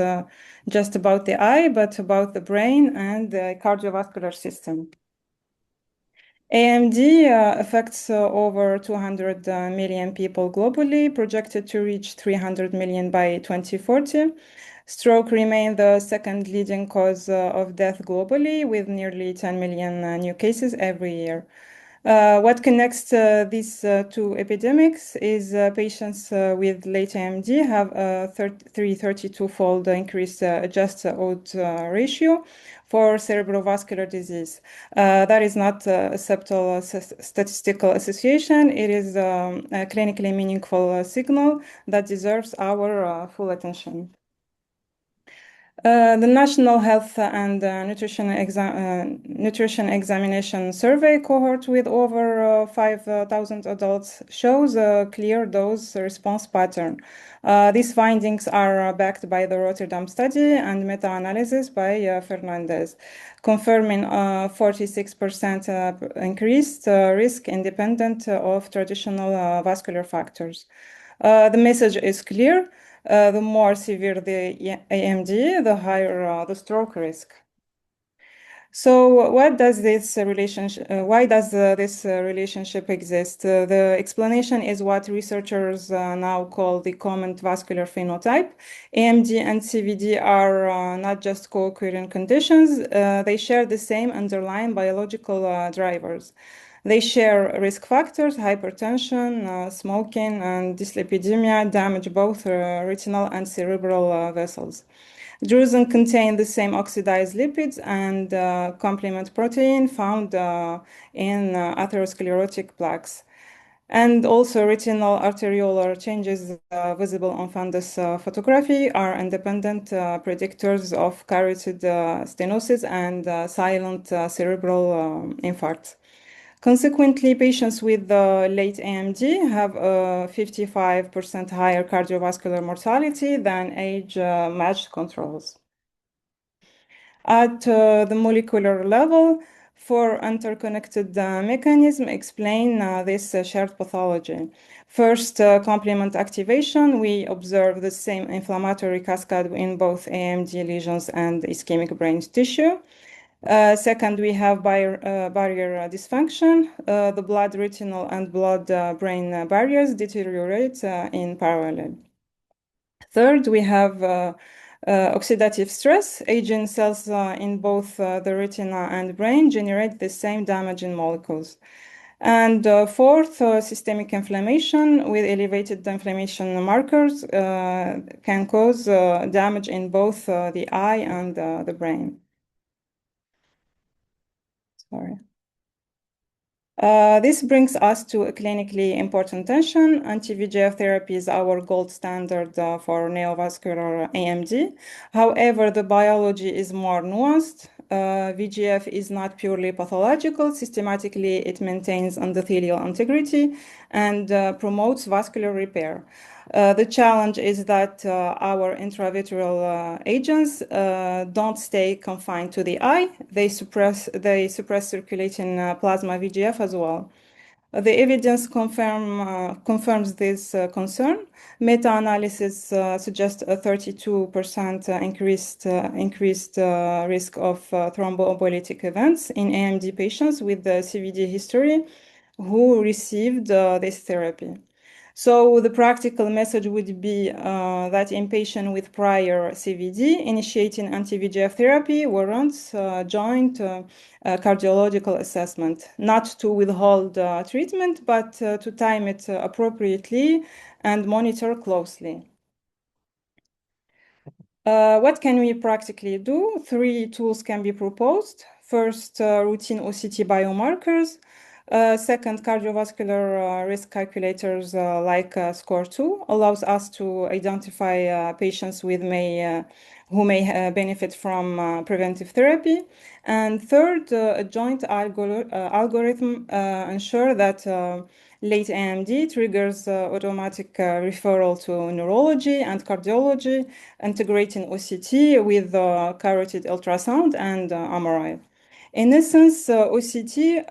just about the eye, but about the brain and the cardiovascular system. AMD affects over 200 million people globally, projected to reach 300 million by 2040. Stroke remains the second leading cause of death globally, with nearly 10 million new cases every year. What connects these two epidemics is patients with late AMD have a 332-fold increased adjusted odds ratio for cerebrovascular disease. That is not a subtle statistical association. It is a clinically meaningful signal that deserves our full attention. The National Health and Nutrition Examination Survey cohort with over 5,000 adults shows a clear dose response pattern. These findings are backed by the Rotterdam study and meta-analysis by Fernandez, confirming 46% increased risk independent of traditional vascular factors. The message is clear. The more severe the AMD, the higher the stroke risk. So, what does this relationship? Why does this relationship exist? The explanation is what researchers now call the common vascular phenotype. AMD and CVD are not just co-occurring conditions; they share the same underlying biological drivers. They share risk factors, hypertension, smoking, and dyslipidemia damage both retinal and cerebral vessels. Drusen contain the same oxidized lipids and complement protein found in atherosclerotic plaques. And also retinal arteriolar changes visible on fundus photography are independent predictors of carotid stenosis and silent cerebral infarct. Consequently, patients with late AMD have a 55% higher cardiovascular mortality than age-matched controls. At the molecular level, four interconnected mechanisms explain this shared pathology. First, complement activation. We observe the same inflammatory cascade in both AMD lesions and ischemic brain tissue. Second, we have barrier dysfunction. The blood retinal and blood brain barriers deteriorate in parallel. Third, we have oxidative stress. Aging cells in both the retina and brain generate the same damaging molecules. And fourth, systemic inflammation with elevated inflammation markers can cause damage in both the eye and the brain. Sorry. This brings us to a clinically important tension. Anti-VEGF therapy is our gold standard for neovascular AMD. However, the biology is more nuanced. VEGF is not purely pathological. Systematically, it maintains endothelial integrity and promotes vascular repair. The challenge is that our intravitreal agents don't stay confined to the eye. They suppress circulating plasma VEGF as well. The evidence confirms this concern. Meta-analysis suggests a 32% increased risk of thromboembolic events in AMD patients with the CVD history who received this therapy. So the practical message would be that in patients with prior CVD, initiating anti-VEGF therapy warrants joint cardiological assessment, not to withhold treatment, but to time it appropriately and monitor closely. What can we practically do? 3 tools can be proposed. First, routine OCT biomarkers. Second, cardiovascular risk calculators like SCORE2 allows us to identify patients who may benefit from preventive therapy. And third, a joint algorithm ensure that late AMD triggers automatic referral to neurology and cardiology, integrating OCT with carotid ultrasound and MRI. In essence, OCT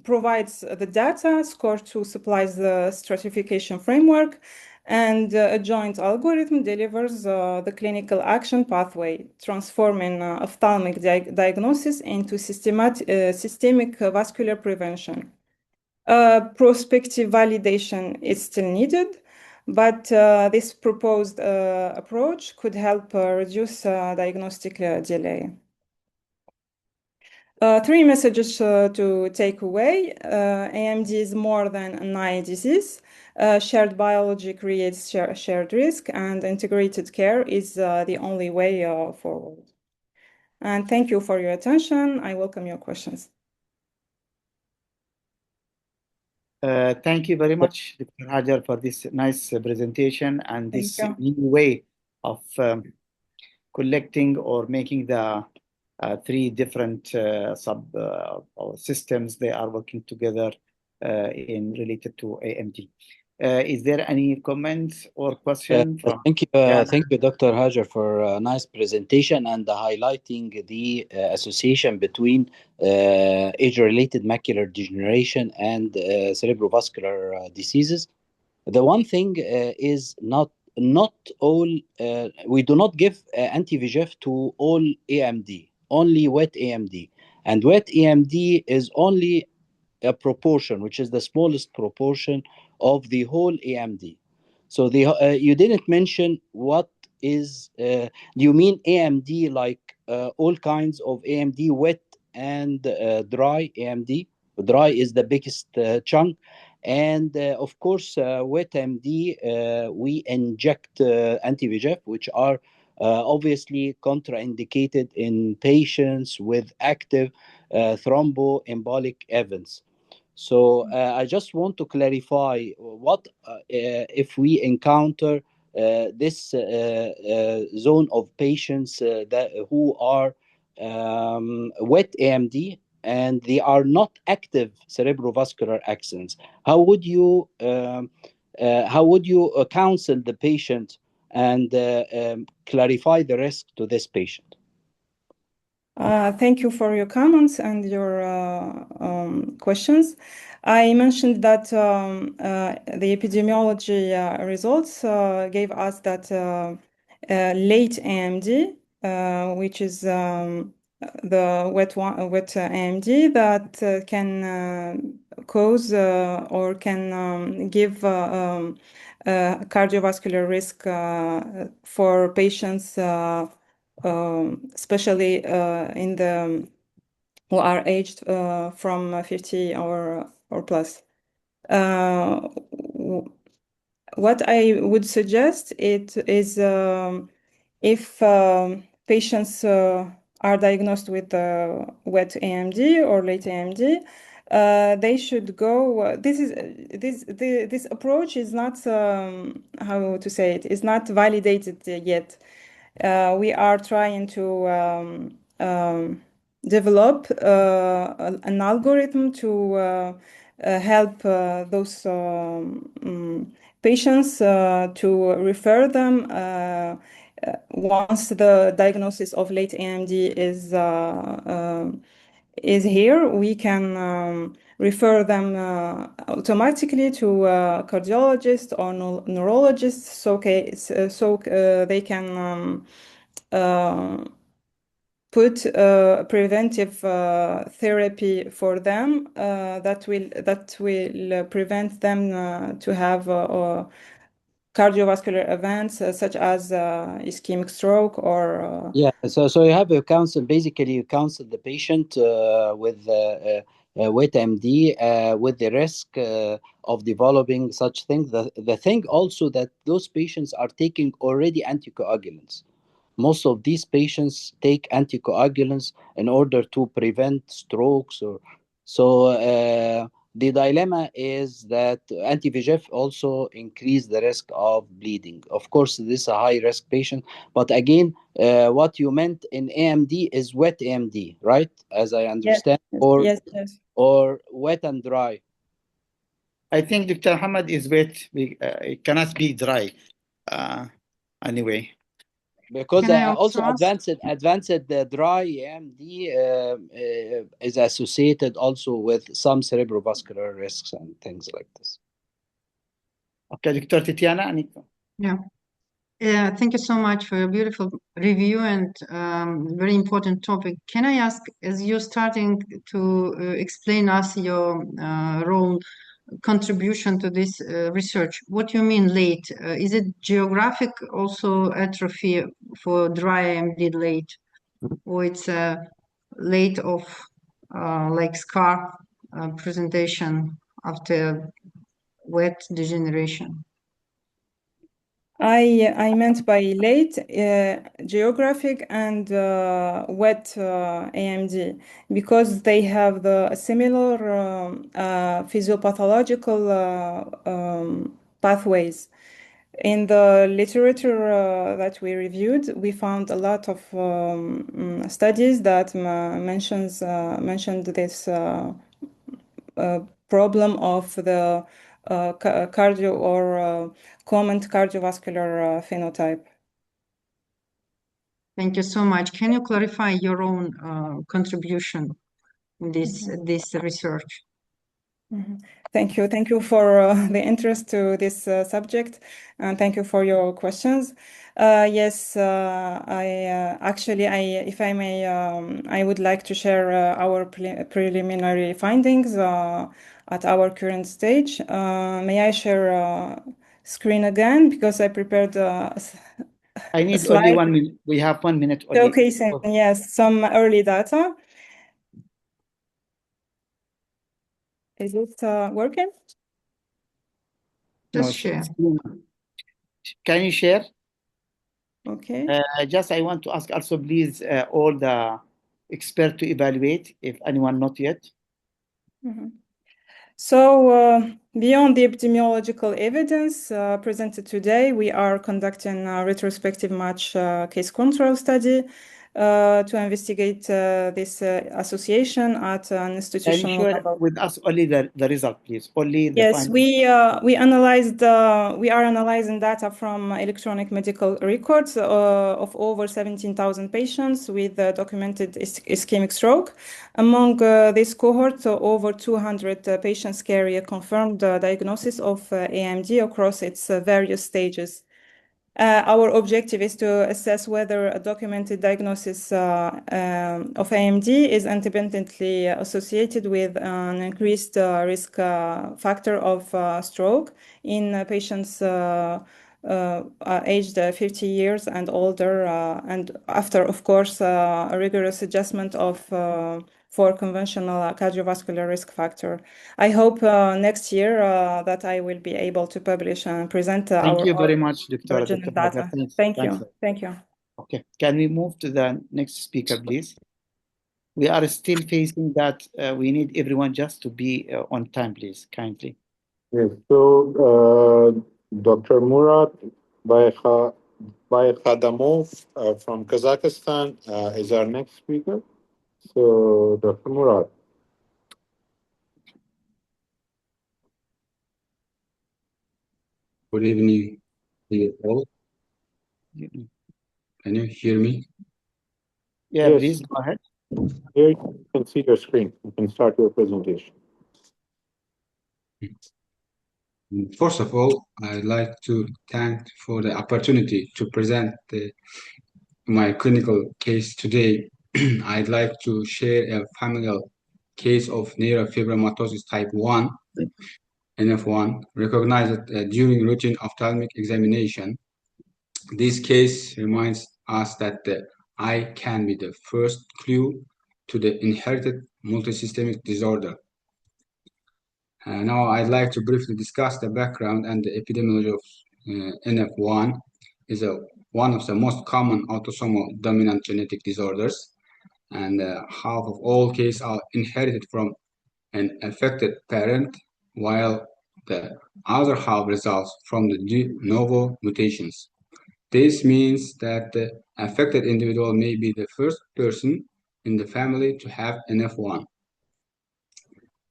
provides the data, SCORE2 supplies the stratification framework, and a joint algorithm delivers the clinical action pathway, transforming ophthalmic diagnosis into systemic vascular prevention. Prospective validation is still needed, but this proposed approach could help reduce diagnostic delay. 3 messages to take away. AMD is more than an eye disease. Shared biology creates shared risk, and integrated care is the only way forward. And thank you for your attention. I welcome your questions. Thank you very much, Dr. Hajar, for this nice presentation and this new way of collecting or making the 3 different systems. They are working together in related to AMD. Is there any comments or question from? Thank you, Dr. Hajar, for a nice presentation and highlighting the association between age-related macular degeneration and cerebrovascular diseases. The one thing is not all. We do not give anti-VEGF to all AMD, only wet AMD, and wet AMD is only a proportion, which is the smallest proportion of the whole AMD. So you didn't mention what is. Do you mean AMD like all kinds of AMD, wet and dry AMD? Dry is the biggest chunk, and of course, wet AMD, we inject anti-VEGF, which are obviously contraindicated in patients with active thromboembolic events. So I just want to clarify what if we encounter this zone of patients who are wet AMD and they are not active cerebrovascular accidents. How would you counsel the patient and clarify the risk to this patient? Thank you for your comments and your questions. I mentioned that the epidemiology results gave us that late AMD, which is the wet AMD, that can cause or can give cardiovascular risk for patients, especially in the who are aged from 50 or plus. What I would suggest it is if patients are diagnosed with wet AMD or late AMD, they should go. This approach is not how to say it is not validated yet. We are trying to develop an algorithm to help those patients to refer them once the diagnosis of late AMD is here. We can refer them automatically to a cardiologist or neurologist, so they can put preventive therapy for them that will prevent them to have cardiovascular events such as ischemic stroke or Yeah, so you have a counsel. Basically, you counsel the patient with wet AMD with the risk of developing such things. The thing also that those patients are taking already anticoagulants. Most of these patients take anticoagulants in order to prevent strokes or so. The dilemma is that anti-VEGF also increase the risk of bleeding. Of course, this is a high-risk patient, but again, what you meant in AMD is wet AMD, right? As I understand, yes. or wet and dry. I think Dr. Hamad is wet. It cannot be dry. Anyway. Because also advanced dry AMD is associated also with some cerebrovascular risks and things like this. Okay, Dr. Tatiana. Yeah, thank you so much for your beautiful review and very important topic. Can I ask, as you're starting to explain us your role, contribution to this research, what do you mean late? Is it geographic also atrophy for dry AMD late, or it's late of like scar presentation after wet degeneration? I meant by late geographic and wet AMD because they have the similar physiopathological pathways. In the literature that we reviewed, we found a lot of studies that mentioned this problem of the cardio or common cardiovascular phenotype. Thank you so much. Can you clarify your own contribution in this research? Thank you. Thank you for the interest to this subject, and thank you for your questions. Yes, if I may, I would like to share our preliminary findings at our current stage. May I share screen again because I prepared I need slide. only 1 minute. We have 1 minute only. Okay, so yes, some early data. Is it working? Just share. Can you share? Okay. Just I want to ask also, please, all the experts to evaluate, if anyone not yet. So beyond the epidemiological evidence presented today, we are conducting a retrospective match case control study to investigate this association at an institutional Can you share level. with us only the result, please? Only the Yes, findings. we are analyzing data from electronic medical records of over 17,000 patients with documented ischemic stroke. Among this cohort, over 200 patients carry a confirmed diagnosis of AMD across its various stages. Our objective is to assess whether a documented diagnosis of AMD is independently associated with an increased risk factor of stroke in patients aged 50 years and older, and after, of course, a rigorous adjustment of for conventional cardiovascular risk factor. I hope next year that I will be able to publish and present Thank our you very much, Dr. original data. Thank you. Thank you. Okay, can we move to the next speaker, please? We are still facing that we need everyone just to be on time, please, kindly. Yes, so Dr. Murat Baykhadamov from Kazakhstan is our next speaker. So, Dr. Murat. Good evening, all. Can you hear me? Yeah, yes. Please go ahead. Here you can see your screen. You can start your presentation. First of all, I'd like to thank for the opportunity to present my clinical case today. I'd like to share a familial case of neurofibromatosis type 1, NF1, recognized during routine ophthalmic examination. This case reminds us that the eye can be the first clue to the inherited multisystemic disorder. Now I'd like to briefly discuss the background and the epidemiology of NF1 is one of the most common autosomal dominant genetic disorders, and half of all cases are inherited from an affected parent, while the other half results from the de novo mutations. This means that the affected individual may be the first person in the family to have NF1.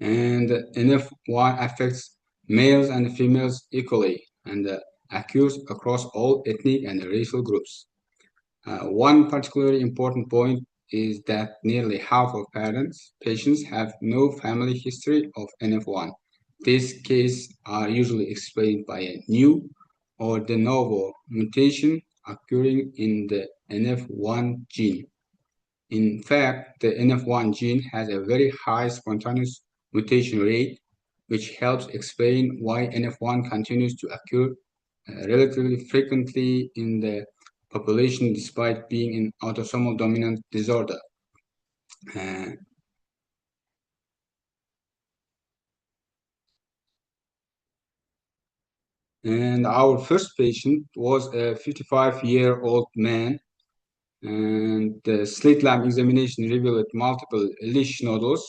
And NF1 affects males and females equally and occurs across all ethnic and racial groups. One particularly important point is that nearly half of patients have no family history of NF1. These cases are usually explained by a new or de novo mutation occurring in the NF1 gene. In fact, the NF1 gene has a very high spontaneous mutation rate, which helps explain why NF1 continues to occur relatively frequently in the population despite being an autosomal dominant disorder. And our first patient was a 55-year-old man, and the slit lamp examination revealed multiple leash nodules.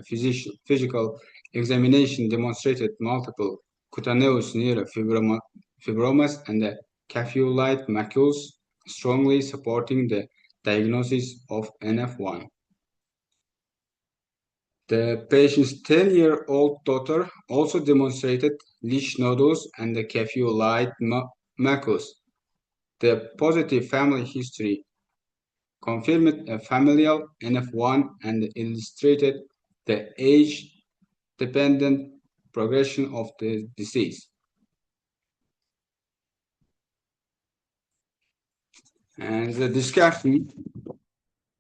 Physical examination demonstrated multiple cutaneous neurofibromas and the caffeolite macules, strongly supporting the diagnosis of NF1. The patient's 10-year-old daughter also demonstrated leash nodules and the caffeolite macules. The positive family history confirmed a familial NF1 and illustrated the age-dependent progression of the disease. And the discussion,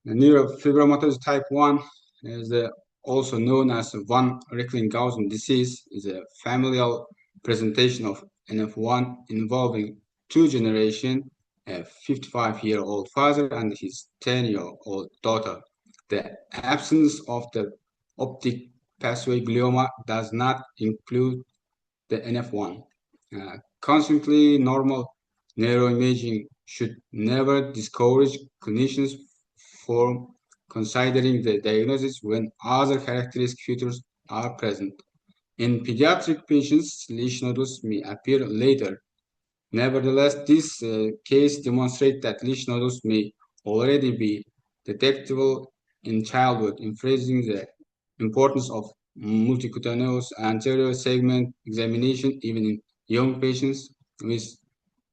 the neurofibromatosis type 1 is also known as von Reckling-Gausen disease, is a familial presentation of NF1 involving two generations, a 55-year-old father and his 10-year-old daughter. The absence of the optic pathway glioma does not include the NF1. Consequently, normal neuroimaging should never discourage clinicians from considering the diagnosis when other characteristic features are present. In pediatric patients, leash nodules may appear later. Nevertheless, this case demonstrates that leash nodules may already be detectable in childhood, emphasizing the importance of multicutaneous anterior segment examination even in young patients with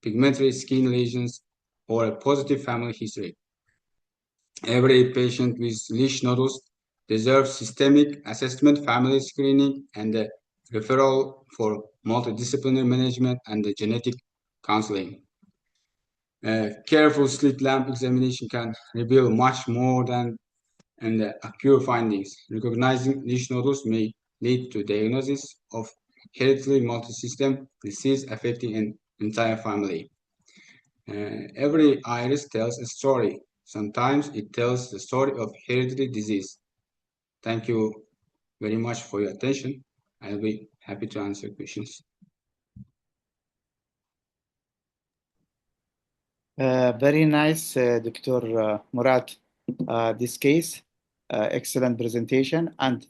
pigmentary skin lesions or a positive family history. Every patient with leash nodules deserves systemic assessment, family screening, and a referral for multidisciplinary management and the genetic counseling. Careful slit lamp examination can reveal much more than and accurate findings. Recognizing leash nodules may lead to diagnosis of hereditary multisystem disease affecting an entire family. Every iris tells a story. Sometimes it tells the story of hereditary disease. Thank you very much for your attention. I'll be happy to answer questions. Very nice, Dr. Murad. This case, excellent presentation, and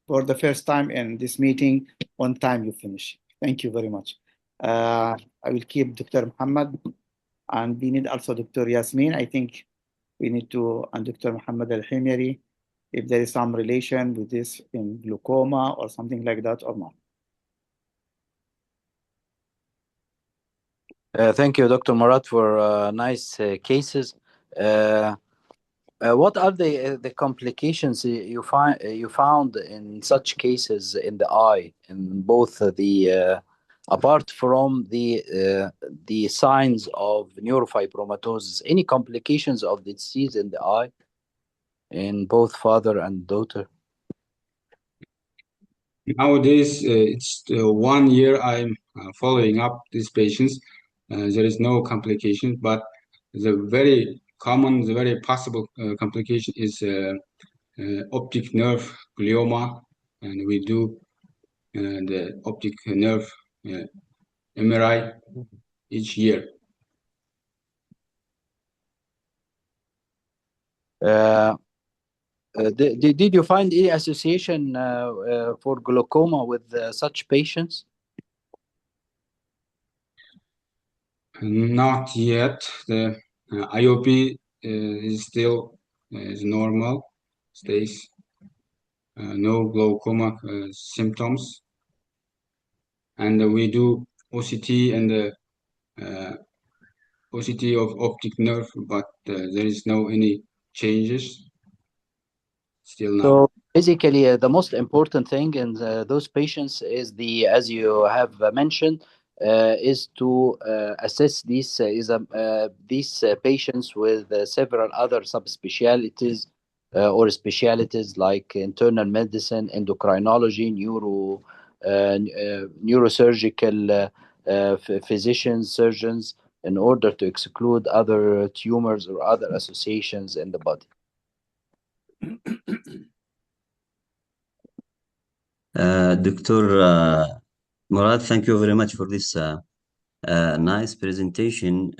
for the first time in this meeting, on time you finish. Thank you very much. I will keep Dr. Muhammad, and we need also Dr. Yasmin. I think we need to, and Dr. Muhammad Al-Himyari, if there is some relation with this in glaucoma or something like that or not. Thank you, Dr. Murat, for nice cases. What are the complications you found in such cases in the eye, in both apart from the signs of neurofibromatosis, any complications of the disease in the eye in both father and daughter? Nowadays, it's 1 year I'm following up these patients. There is no complication, but the very common, the very possible complication is optic nerve glioma, and we do the optic nerve MRI each year. Did you find any association for glaucoma with such patients? Not yet. The IOP is still is normal, stays no glaucoma symptoms, and we do OCT and OCT of optic nerve, but there is no any changes still now. So basically, the most important thing in those patients is as you have mentioned, is to assess these patients with several other subspecialties or specialties like internal medicine, endocrinology, neurosurgical physicians, surgeons, in order to exclude other tumors or other associations in the body. Dr. Murad, thank you very much for this nice presentation.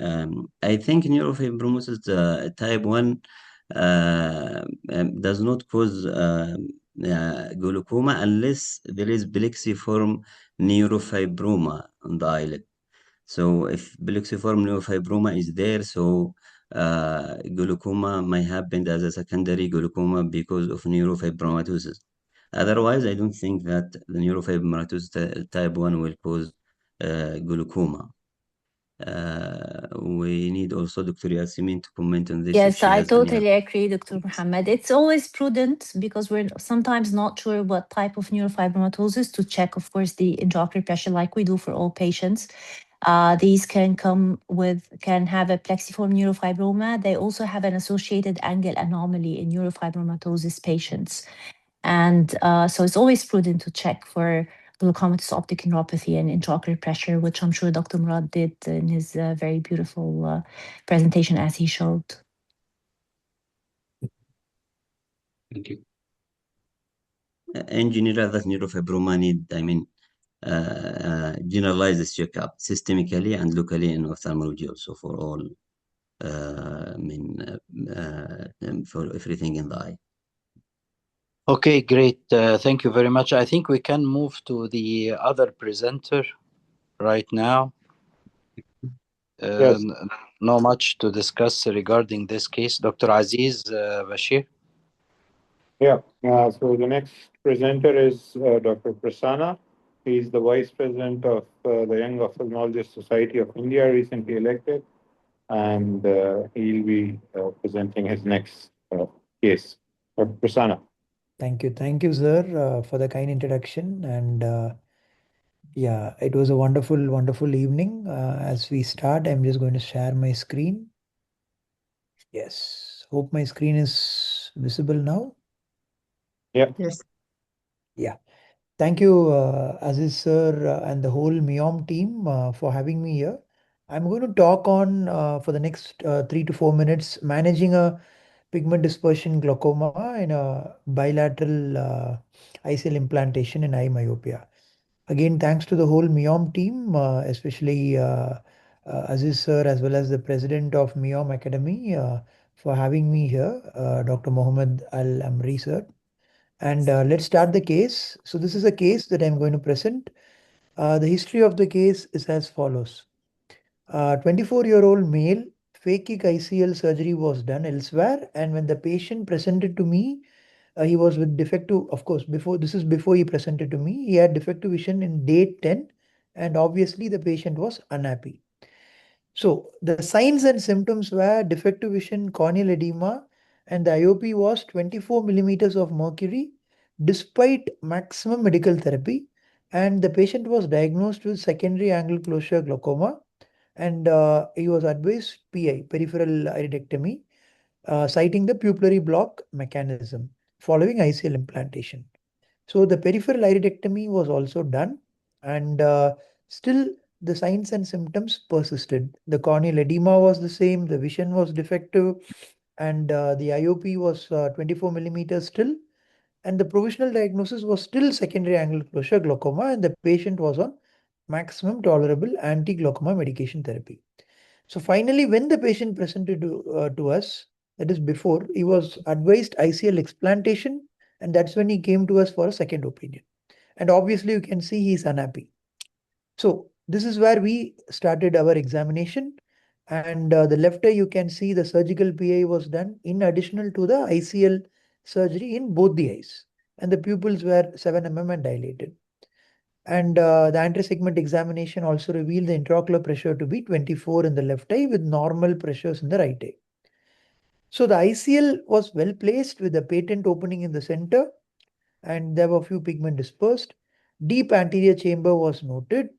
I think neurofibromatosis type 1 does not cause glaucoma unless there is plexiform neurofibroma on the eyelid. So if plexiform neurofibroma is there, so glaucoma may happen as a secondary glaucoma because of neurofibromatosis. Otherwise, I don't think that the neurofibromatosis type 1 will cause glaucoma. We need also Dr. Yasmin to comment on this. Yes, I totally agree, Dr. Muhammad. It's always prudent because we're sometimes not sure what type of neurofibromatosis to check, of course, the intraocular pressure like we do for all patients. These can have a plexiform neurofibroma. They also have an associated angle anomaly in neurofibromatosis patients. And so it's always prudent to check for glaucomatous optic neuropathy and intraocular pressure, which I'm sure Dr. Murad did in his very beautiful presentation as he showed. Thank you. In general, that neurofibroma need, generalize this checkup systemically and locally in ophthalmology also for all, for everything in the eye. Okay, great. Thank you very much. I think we can move to the other presenter right now. Yes. No much to discuss regarding this case. Dr. Aziz Bashir. Yeah. So the next presenter is Dr. Prasanna. He's the Vice President of the Young Ophthalmologist Society of India, recently elected, and he'll be presenting his next case. Dr. Prasanna. Thank you, sir, for the kind introduction. And yeah, it was a wonderful, wonderful evening. As we start, I'm just going to share my screen. Yes, hope my screen is visible now. Yeah. Yes. Yeah. Thank you, Aziz sir, and the whole MEOM team for having me here. I'm going to talk on for the next 3 to 4 minutes managing a pigment dispersion glaucoma in a bilateral ICL implantation in eye myopia. Again, thanks to the whole MEOM team, especially Aziz sir, as well as the president of MEOM Academy for having me here, Dr. Mohammed Al Amri sir. And let's start the case. So this is a case that I'm going to present. The history of the case is as follows. 24-year-old male, phakic ICL surgery was done elsewhere. And when the patient presented to me, he was with defective, of course, before he presented to me, he had defective vision in day 10. And obviously the patient was unhappy. So the signs and symptoms were defective vision, corneal edema, and the IOP was 24 millimeters of mercury despite maximum medical therapy, and the patient was diagnosed with secondary angle closure glaucoma, and he was advised PI, peripheral iridectomy, citing the pupillary block mechanism following ICL implantation. So the peripheral iridectomy was also done, and still the signs and symptoms persisted. The corneal edema was the same, the vision was defective, and the IOP was 24 millimeters still, and the provisional diagnosis was still secondary angle closure glaucoma, and the patient was on maximum tolerable anti-glaucoma medication therapy. So finally, when the patient presented to us, that is before, he was advised ICL explantation, and that's when he came to us for a second opinion. And obviously, you can see he's unhappy. So this is where we started our examination. And the left eye, you can see the surgical PI was done in additional to the ICL surgery in both the eyes. And the pupils were 7 mm and dilated. And the anti-segment examination also revealed the intraocular pressure to be 24 in the left eye with normal pressures in the right eye. So the ICL was well placed with a patent opening in the center, and there were few pigment dispersed. Deep anterior chamber was noted,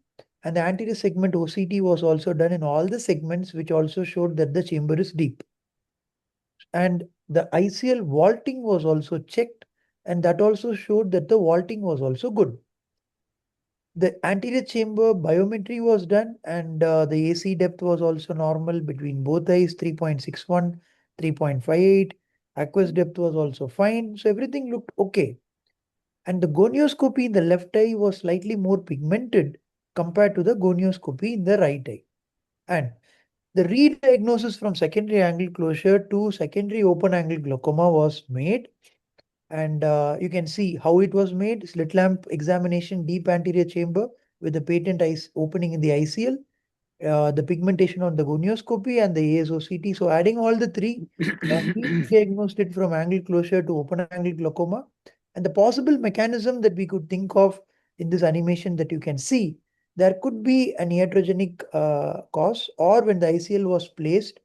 and the anterior segment OCT was also done in all the segments, which also showed that the chamber is deep. And the ICL vaulting was also checked, and that also showed that the vaulting was also good. The anterior chamber biometry was done, and the AC depth was also normal between both eyes, 3.61, 3.58. Aqueous depth was also fine. So everything looked okay. And the gonioscopy in the left eye was slightly more pigmented compared to the gonioscopy in the right eye. And the re-diagnosis from secondary angle closure to secondary open angle glaucoma was made. And you can see how it was made. Slit lamp examination, deep anterior chamber with the patent eyes opening in the ICL, the pigmentation on the gonioscopy and the ASOCT. So adding all the three, we diagnosed it from angle closure to open angle glaucoma. And the possible mechanism that we could think of in this animation that you can see, there could be an iatrogenic cause, or when the ICL was placed,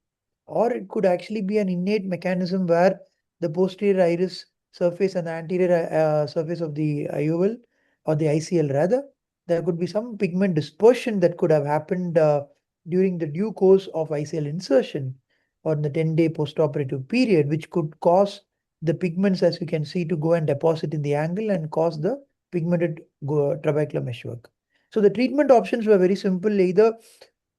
or it could actually be an innate mechanism where the posterior iris surface and the anterior surface of the IOL or the ICL rather, there could be some pigment dispersion that could have happened during the due course of ICL insertion on the 10-day postoperative period, which could cause the pigments, as you can see, to go and deposit in the angle and cause the pigmented trabecular meshwork. So the treatment options were very simple. Either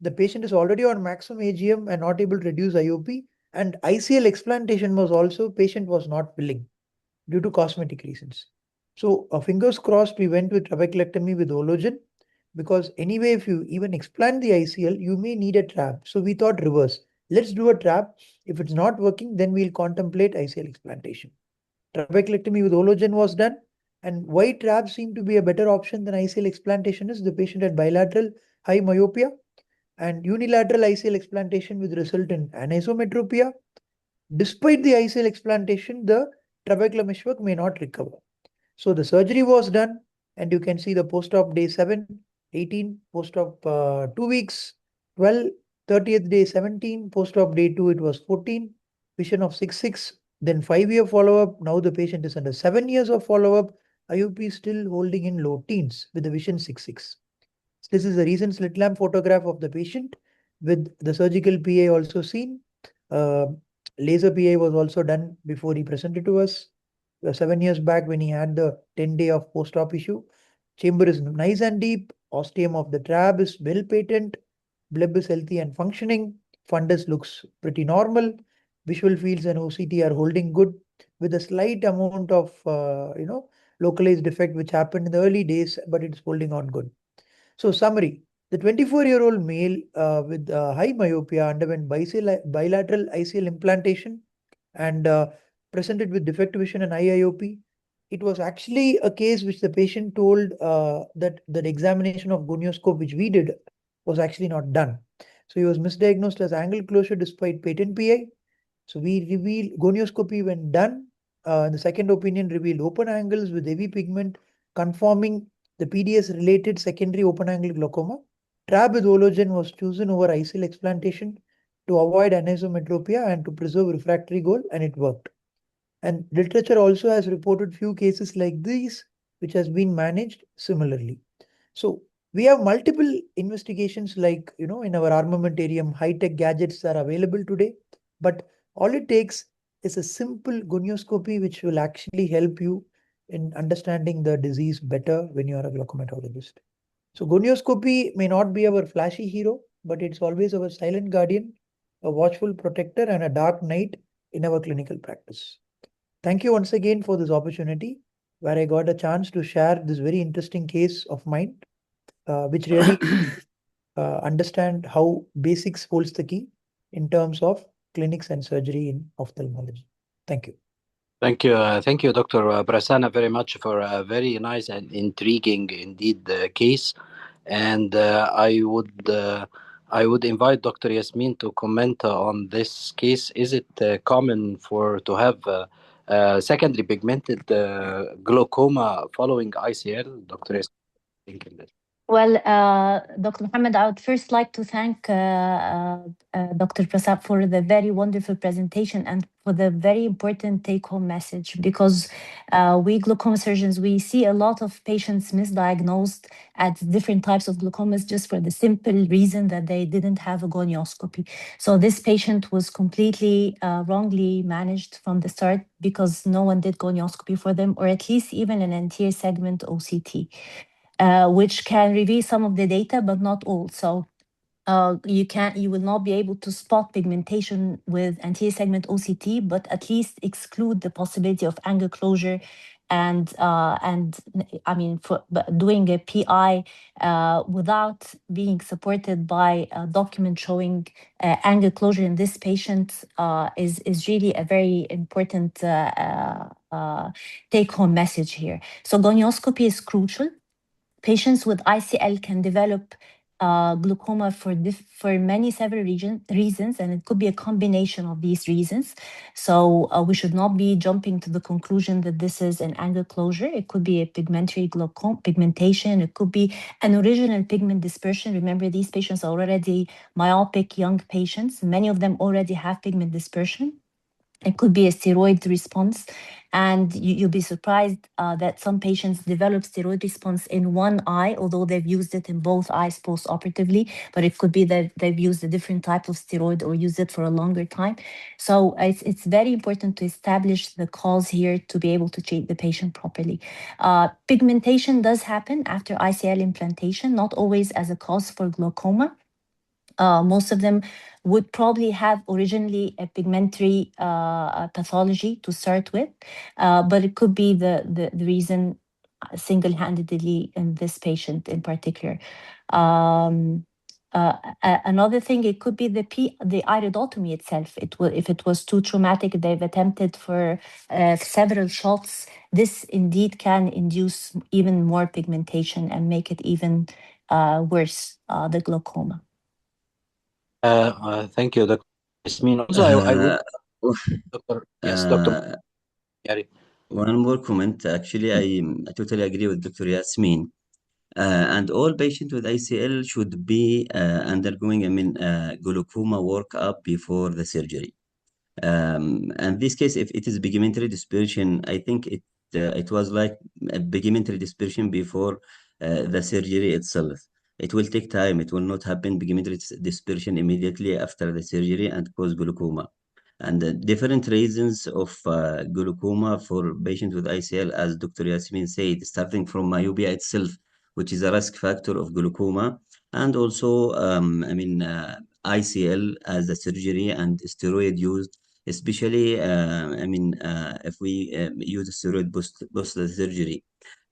the patient is already on maximum AGM and not able to reduce IOP, and ICL explantation was also, patient was not willing due to cosmetic reasons. So fingers crossed, we went with trabeculectomy with Ologen, because anyway, if you even explant the ICL, you may need a trap. So we thought reverse. Let's do a trap. If it's not working, then we'll contemplate ICL explantation. Trabeculectomy with Ologen was done. And why trap seemed to be a better option than ICL explantation is the patient had bilateral high myopia and unilateral ICL explantation with result in anisometropia. Despite the ICL explantation, the trabecular meshwork may not recover. So the surgery was done, and you can see the post-op day 7, 18, post-op 2 weeks, 12, 30th day 17, post-op day 2 it was 14, vision of 6.6, then 5-year follow-up. Now the patient is under 7 years of follow-up. IOP still holding in low teens with the vision 6.6. This is a recent slit lamp photograph of the patient with the surgical PA also seen. Laser PA was also done before he presented to us 7 years back when he had the 10-day of post-op issue. Chamber is nice and deep. Ostium of the trab is well patent. Bleb is healthy and functioning. Fundus looks pretty normal. Visual fields and OCT are holding good with a slight amount of, localized defect which happened in the early days, but it's holding on good. So summary, the 24-year-old male with high myopia underwent bilateral ICL implantation and presented with defective vision and high IOP. It was actually a case which the patient told that the examination of gonioscope which we did was actually not done. So he was misdiagnosed as angle closure despite patent PI. So we revealed gonioscopy when done. The second opinion revealed open angles with heavy pigment conforming the PDS related secondary open angle glaucoma. Trab with Ologen was chosen over ICL explantation to avoid anisometropia and to preserve refractory goal, and it worked. And literature also has reported few cases like these, which has been managed similarly. So we have multiple investigations like, in our armamentarium, high-tech gadgets are available today, but all it takes is a simple gonioscopy, which will actually help you in understanding the disease better when you are a glaucomatologist. So gonioscopy may not be our flashy hero, but it's always our silent guardian, a watchful protector, and a dark knight in our clinical practice. Thank you once again for this opportunity where I got a chance to share this very interesting case of mine, which really understand how basics holds the key in terms of clinics and surgery in ophthalmology. Thank you. Thank you, Dr. Prasanna, very much for a very nice and intriguing indeed case. And I would invite Dr. Yasmin to comment on this case. Is it common to have secondary pigmented glaucoma following ICL, Dr. Yasmin? Well, Dr. Mohammed, I would first like to thank Dr. Prasad for the very wonderful presentation and for the very important take-home message, because we glaucoma surgeons, we see a lot of patients misdiagnosed at different types of glaucomas just for the simple reason that they didn't have a gonioscopy. So this patient was completely wrongly managed from the start because no one did gonioscopy for them, or at least even an anterior segment OCT. Which can reveal some of the data, but not all. So you will not be able to spot pigmentation with anterior segment OCT, but at least exclude the possibility of angle closure. And I mean, for doing a PI without being supported by a document showing angle closure in this patient is really a very important take-home message here. So gonioscopy is crucial. Patients with ICL can develop glaucoma for several reasons, and it could be a combination of these reasons. So we should not be jumping to the conclusion that this is an angle closure. It could be a pigmentation. It could be an original pigment dispersion. Remember, these patients are already myopic young patients. Many of them already have pigment dispersion. It could be a steroid response, and you'll be surprised that some patients develop steroid response in one eye, although they've used it in both eyes post-operatively, but it could be that they've used a different type of steroid or used it for a longer time. So it's very important to establish the cause here to be able to treat the patient properly. Pigmentation does happen after ICL implantation, not always as a cause for glaucoma. Most of them would probably have originally a pigmentary pathology to start with, but it could be the reason single-handedly in this patient in particular. Another thing, it could be the iridotomy itself. If it was too traumatic, they've attempted for several shots. This indeed can induce even more pigmentation and make it even worse, the glaucoma. Thank you, Dr. Yasmin. Also, I would, Dr. Yari. One more comment. Actually, I totally agree with Dr. Yasmin. And all patients with ICL should be undergoing, glaucoma workup before the surgery. And this case, if it is pigmentary dispersion, I think it was like a pigmentary dispersion before the surgery itself. It will take time. It will not happen pigmentary dispersion immediately after the surgery and cause glaucoma. And different reasons of glaucoma for patients with ICL, as Dr. Yasmin said, starting from myopia itself, which is a risk factor of glaucoma, and also, ICL as a surgery and steroid used, especially, if we use steroid post the surgery.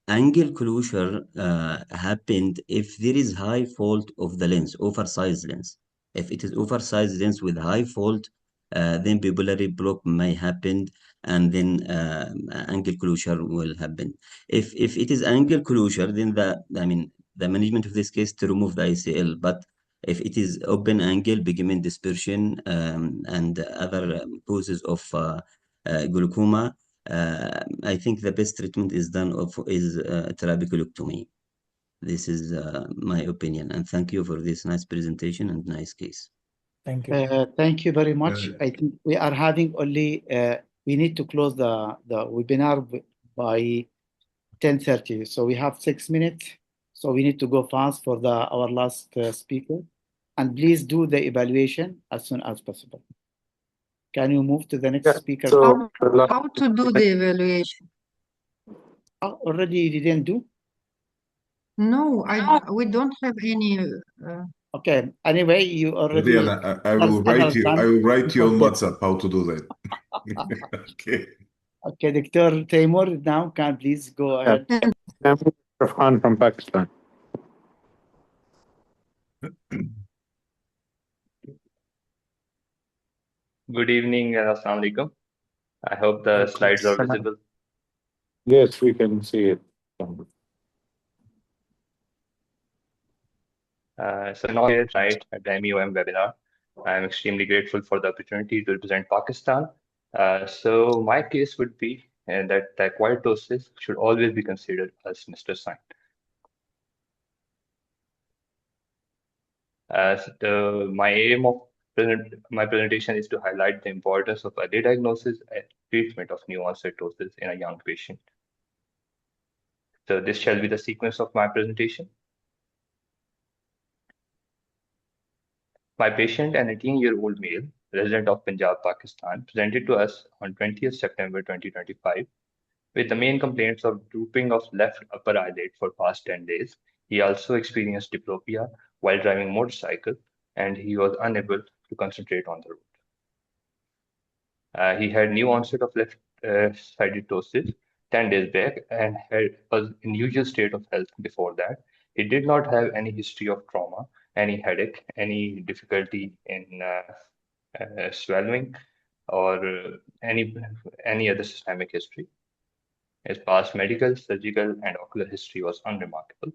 Angle closure happened if there is high fault of the lens, oversized lens. If it is oversized lens with high fault, then pupillary block may happen, and then angle closure will happen. If it is angle closure, then the management of this case to remove the ICL. But if it is open angle, pigment dispersion, and other causes of glaucoma, I think the best treatment is trabeculectomy. This is my opinion, and thank you for this nice presentation and nice case. Thank you. Thank you very much. I think we are having only we need to close the webinar by 10:30. So we have 6 minutes. So we need to go fast for our last speaker. And please do the evaluation as soon as possible. Can you move to the next speaker? So how to do the evaluation? Already you didn't do? No, we don't have any. Okay. Anyway, you already. Diana, I will write you. I will write you on WhatsApp how to do that. Okay. Okay, Dr. Taimur, now can please go ahead. Irfan from Pakistan. Good evening, Assalamu alaikum. I hope the slides are visible. Yes, we can see it. So now here tonight at the MEOM webinar, I am extremely grateful for the opportunity to represent Pakistan. So my case would be that the acquired doses should always be considered as Mr. Sign. My aim of my presentation is to highlight the importance of early diagnosis and treatment of new onset doses in a young patient. So this shall be the sequence of my presentation. My patient, an 18-year-old male, resident of Punjab, Pakistan, presented to us on 20th September 2025 with the main complaints of drooping of left upper eyelid for past 10 days. He also experienced diplopia while driving motorcycle, and he was unable to concentrate on the road. He had new onset of left-sided ptosis 10 days back and was in usual state of health before that. He did not have any history of trauma, any headache, any difficulty in swallowing, or any other systemic history. His past medical, surgical, and ocular history was unremarkable.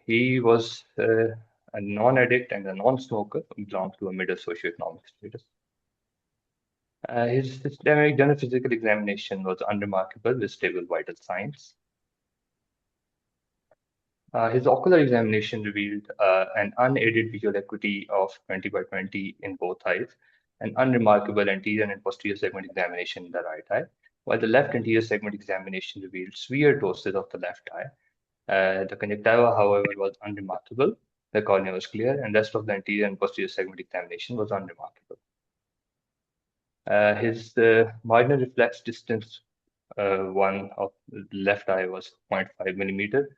He was a non-addict and a non-smoker who belonged to a middle socioeconomic status. His systemic general physical examination was unremarkable with stable vital signs. His ocular examination revealed an unaided visual acuity of 20 by 20 in both eyes, an unremarkable anterior and posterior segment examination in the right eye, while the left anterior segment examination revealed severe ptosis of the left eye. The conjunctiva, however, was unremarkable. The cornea was clear, and the rest of the anterior and posterior segment examination was unremarkable. His marginal reflex distance, one of the left eye, was 0.5 millimeter,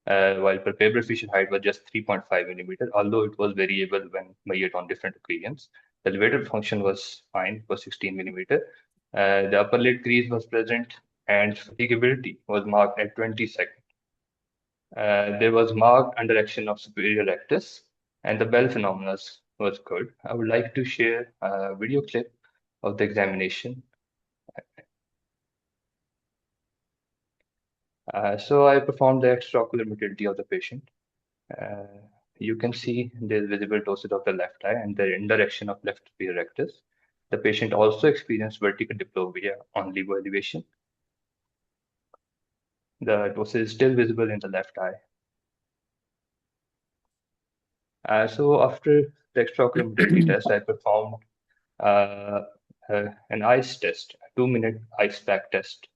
while palpebral fissure height was just 3.5 millimeter, although it was variable when measured on different occasions. The levator function was fine, it was 16 millimeter. The upper lid crease was present, and fatigability was marked at 20 seconds. There was marked underaction of superior rectus, and the Bell phenomena was good. I would like to share a video clip of the examination. So I performed the extraocular motility of the patient. You can see the visible ptosis of the left eye and the indirection of left superior rectus. The patient also experienced vertical diplopia on levo elevation. The ptosis is still visible in the left eye. So after the extraocular motility test, I performed an ice test, a 2-minute ice pack test.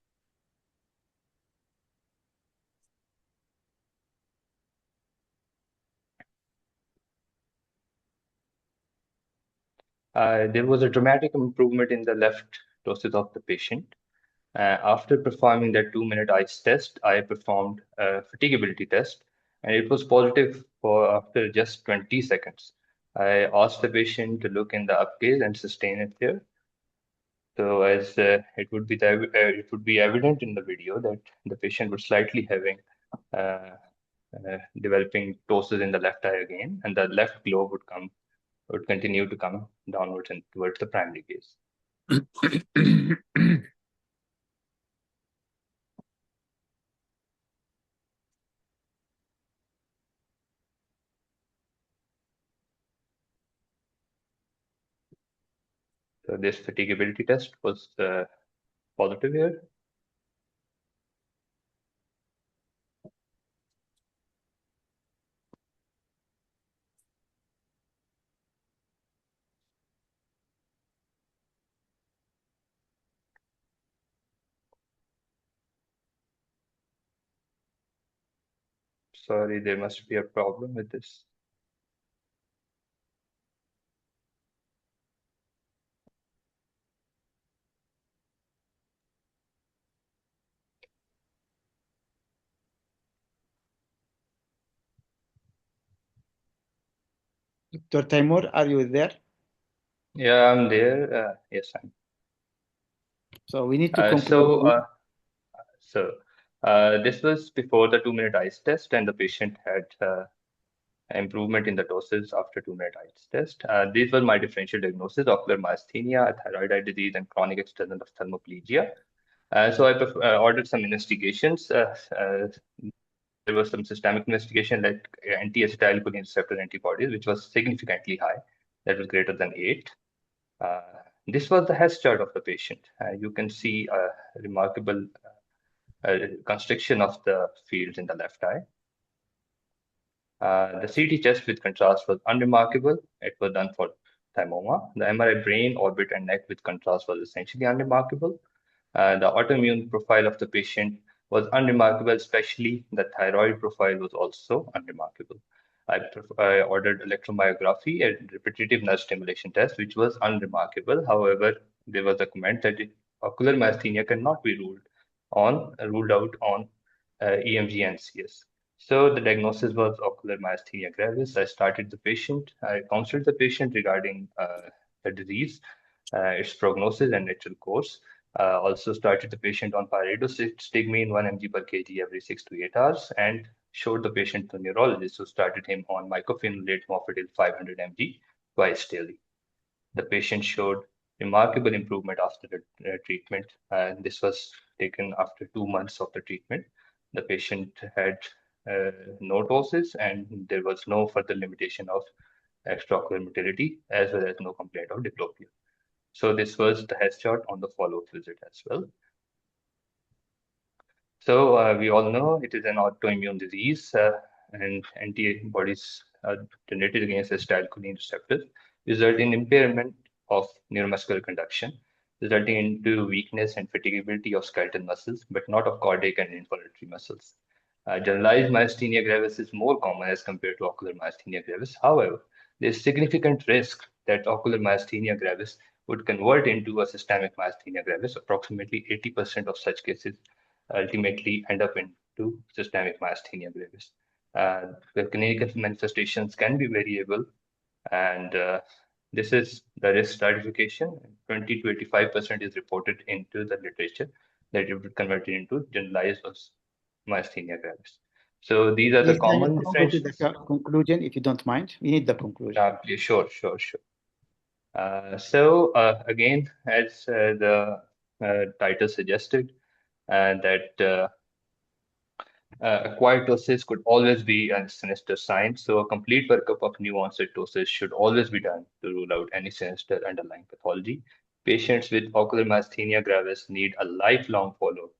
There was a dramatic improvement in the left ptosis of the patient. After performing that 2-minute ice test, I performed a fatigability test, and it was positive for after just 20 seconds. I asked the patient to look in the up gaze and sustain it there. So as it would be evident in the video that the patient was slightly having developing ptosis in the left eye again, and the left globe would continue to come downwards and towards the primary gaze. So this fatigability test was positive here. Sorry, there must be a problem with this. Dr. Taimur, are you there? Yeah, I'm there. Yes, I'm. So we need to conclude. This was before the 2-minute eyes test, and the patient had improvement in the doses after 2-minute eyes test. These were my differential diagnosis: ocular myasthenia, thyroid eye disease, and chronic external ophthalmoplegia. So I ordered some investigations. There was some systemic investigation like anti-acetylcholine receptor antibodies, which was significantly high. That was greater than 8. This was the Hess chart of the patient. You can see a remarkable constriction of the fields in the left eye. The CT test with contrast was unremarkable. It was done for thymoma. The MRI brain, orbit, and neck with contrast was essentially unremarkable. The autoimmune profile of the patient was unremarkable, especially the thyroid profile was also unremarkable. I ordered electromyography and repetitive nerve stimulation test, which was unremarkable. However, there was a comment that ocular myasthenia cannot be ruled out on EMG and CS. So the diagnosis was ocular myasthenia gravis. I counseled the patient regarding the disease, its prognosis and natural course. Also started the patient on pyridostigmine 1 mg per kg every 6 to 8 hours, and showed the patient to neurologist, who started him on mycophenolate mofetil 500 mg twice daily. The patient showed remarkable improvement after the treatment, and this was taken after 2 months of the treatment. The patient had no doses, and there was no further limitation of extraocular motility, as well as no complaint of diplopia. So this was the Hess chart on the follow-up visit as well. So we all know it is an autoimmune disease, and antibodies are generated against acetylcholine receptors, result in impairment of neuromuscular conduction, resulting into weakness and fatigability of skeletal muscles, but not of cardiac and inflammatory muscles. Generalized myasthenia gravis is more common as compared to ocular myasthenia gravis. However, there is significant risk that ocular myasthenia gravis would convert into a systemic myasthenia gravis. Approximately 80% of such cases ultimately end up into systemic myasthenia gravis. The clinical manifestations can be variable, and this is the risk stratification. 20 to 85% is reported into the literature that it would convert into generalized myasthenia gravis. So these are the Please, can you common go to differentials. the conclusion, if you don't mind? We need the conclusion. Please, sure. Again, as the title suggested, that acquired ptosis could always be a sinister sign. So a complete workup of new onset ptosis should always be done to rule out any sinister underlying pathology. Patients with ocular myasthenia gravis need a lifelong follow-up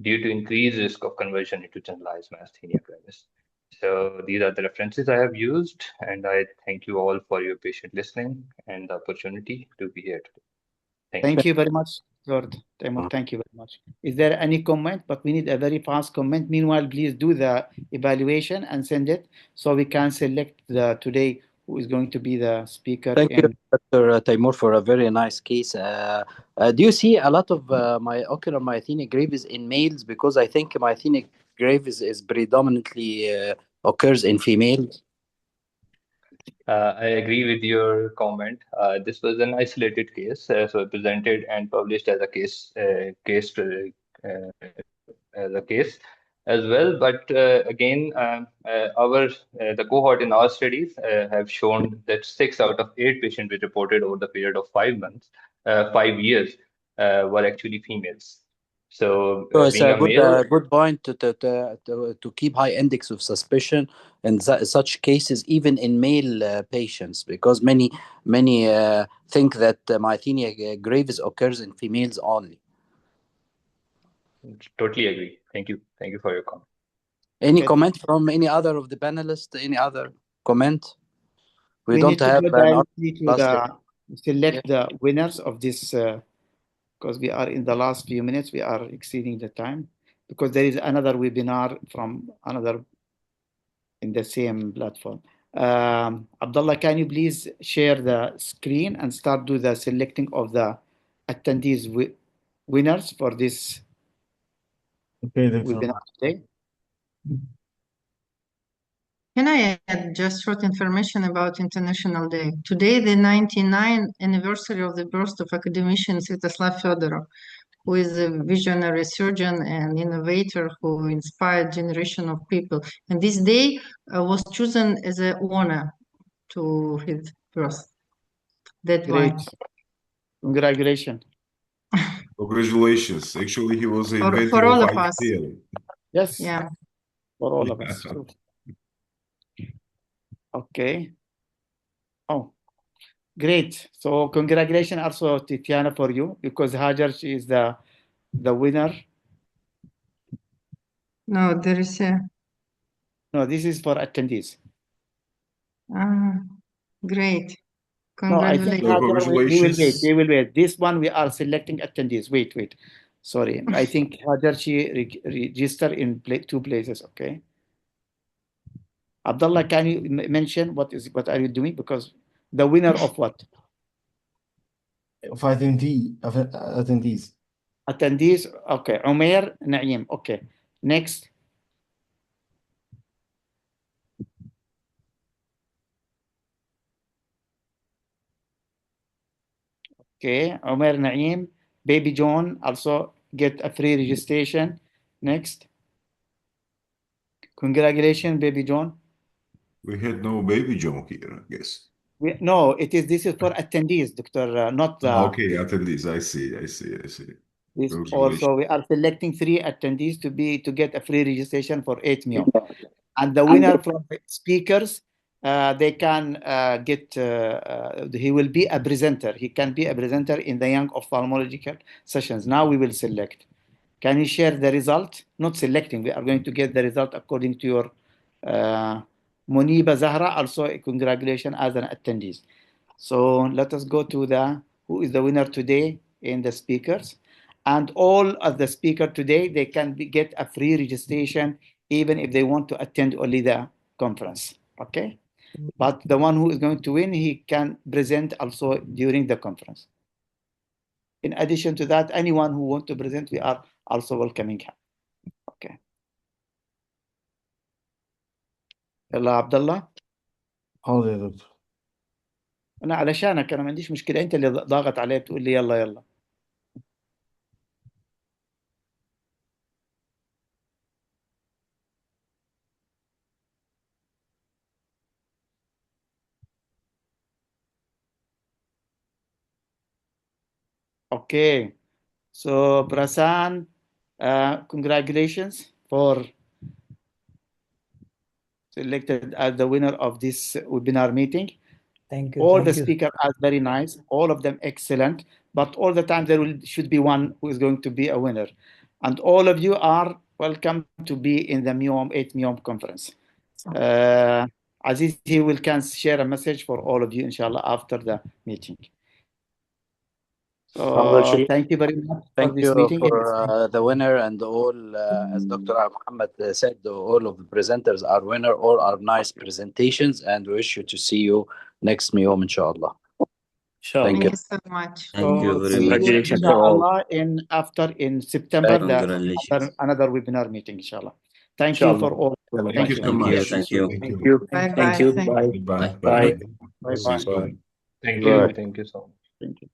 due to increased risk of conversion into generalized myasthenia gravis. So these are the references I have used, and I thank you all for your patient listening and the opportunity to be here today. Thank you very much, Lord Taimur. Thank you very much. Is there any comment? But we need a very fast comment. Meanwhile, please do the evaluation and send it so we can select today who is going to be the speaker. Thank you, Dr. Taimur, for a very nice case. Do you see a lot of my ocular myasthenia gravis in males? Because I think myasthenia gravis is predominantly occurs in females. I agree with your comment. This was an isolated case, so presented and published as a case as well. But again, the cohort in our studies have shown that 6 out of 8 patients we reported over the period of 5 years, were actually females. So it's being a a male, good point to keep high index of suspicion in such cases, even in male patients, because many think that myasthenia gravis occurs in females only. Totally agree. Thank you for your comment. Any comment from any other of the panelists? Any other comment? We don't need to have go directly to select Yeah. the winners of this, because we are in the last few minutes. We are exceeding the time because there is another webinar from another in the same platform. Abdullah, can you please share the screen and start do the selecting of the attendees winners for this webinar today? Can I add just short information about International Day? Today, the 99th anniversary of the birth of academician Sviatoslav Fedorov, who is a visionary surgeon and innovator who inspired generation of people. And this day was chosen as an honor to his birth. That's Great. why. Congratulations. Congratulations. Actually, he was the For inventor all of of us. ICL. Yes. Yeah. For all of us. Okay. Oh, great. So congratulations also, Titiana, for you, because Hajar, she is the winner. No, there is a... No, this is for attendees. Great. No, I think Congratulations. Hajar, he will wait. This one, we are selecting attendees. Wait. Sorry. I think Hajar, she registered in two places. Okay. Abdullah, can you mention what are you doing? Because the winner of what? Of attendees. Attendees. Okay. Umair Naeem. Okay. Next. Okay. Umair Naeem. Baby John also get a free registration. Next. Congratulations, Baby John. We had no Baby John here, I guess. No, this is for attendees, Doctor, not Okay, attendees. I see. This also, we are selecting 3 attendees to get a free registration for 8 MEOM. And the winner from the speakers, they can get, he will be a presenter. He can be a presenter in the young ophthalmological sessions. Now we will select. Can you share the result? Not selecting, we are going to get the result according to your Muniba Zahra, also congratulations as an attendees. So let us go to who is the winner today in the speakers. And all of the speakers today, they can get a free registration even if they want to attend only the conference, okay? But the one who is going to win, he can present also during the conference. In addition to that, anyone who wants to present, we are also welcoming him. Okay. يلا عبد الله. حاضر يا دكتور. انا علشانك، انا ما عنديش مشكله، انت اللي ضاغط عليه بتقول لي يلا. Okay, so Prasan, congratulations for selected as the winner of this webinar meeting. Thank you. All the speakers are very nice, all of them excellent, but all the time there should be one who is going to be a winner. And all of you are welcome to be in the MEOM 8 MEOM conference. Aziz, he can share a message for all of you, inshallah, after the meeting. So thank you very much for this meeting. Thank you for the winner and all, as Dr. Muhammad said, all of the presenters are winner, all are nice presentations, and we wish you to see you next MEOM, inshallah. Thank you so much. Thank you very much. Congratulations for all. In September, another webinar meeting, inshallah. Thank you for all. Thank you so much. Thank you. Bye-bye. Thank you. Bye. Bye. Thank you so much. Thank you.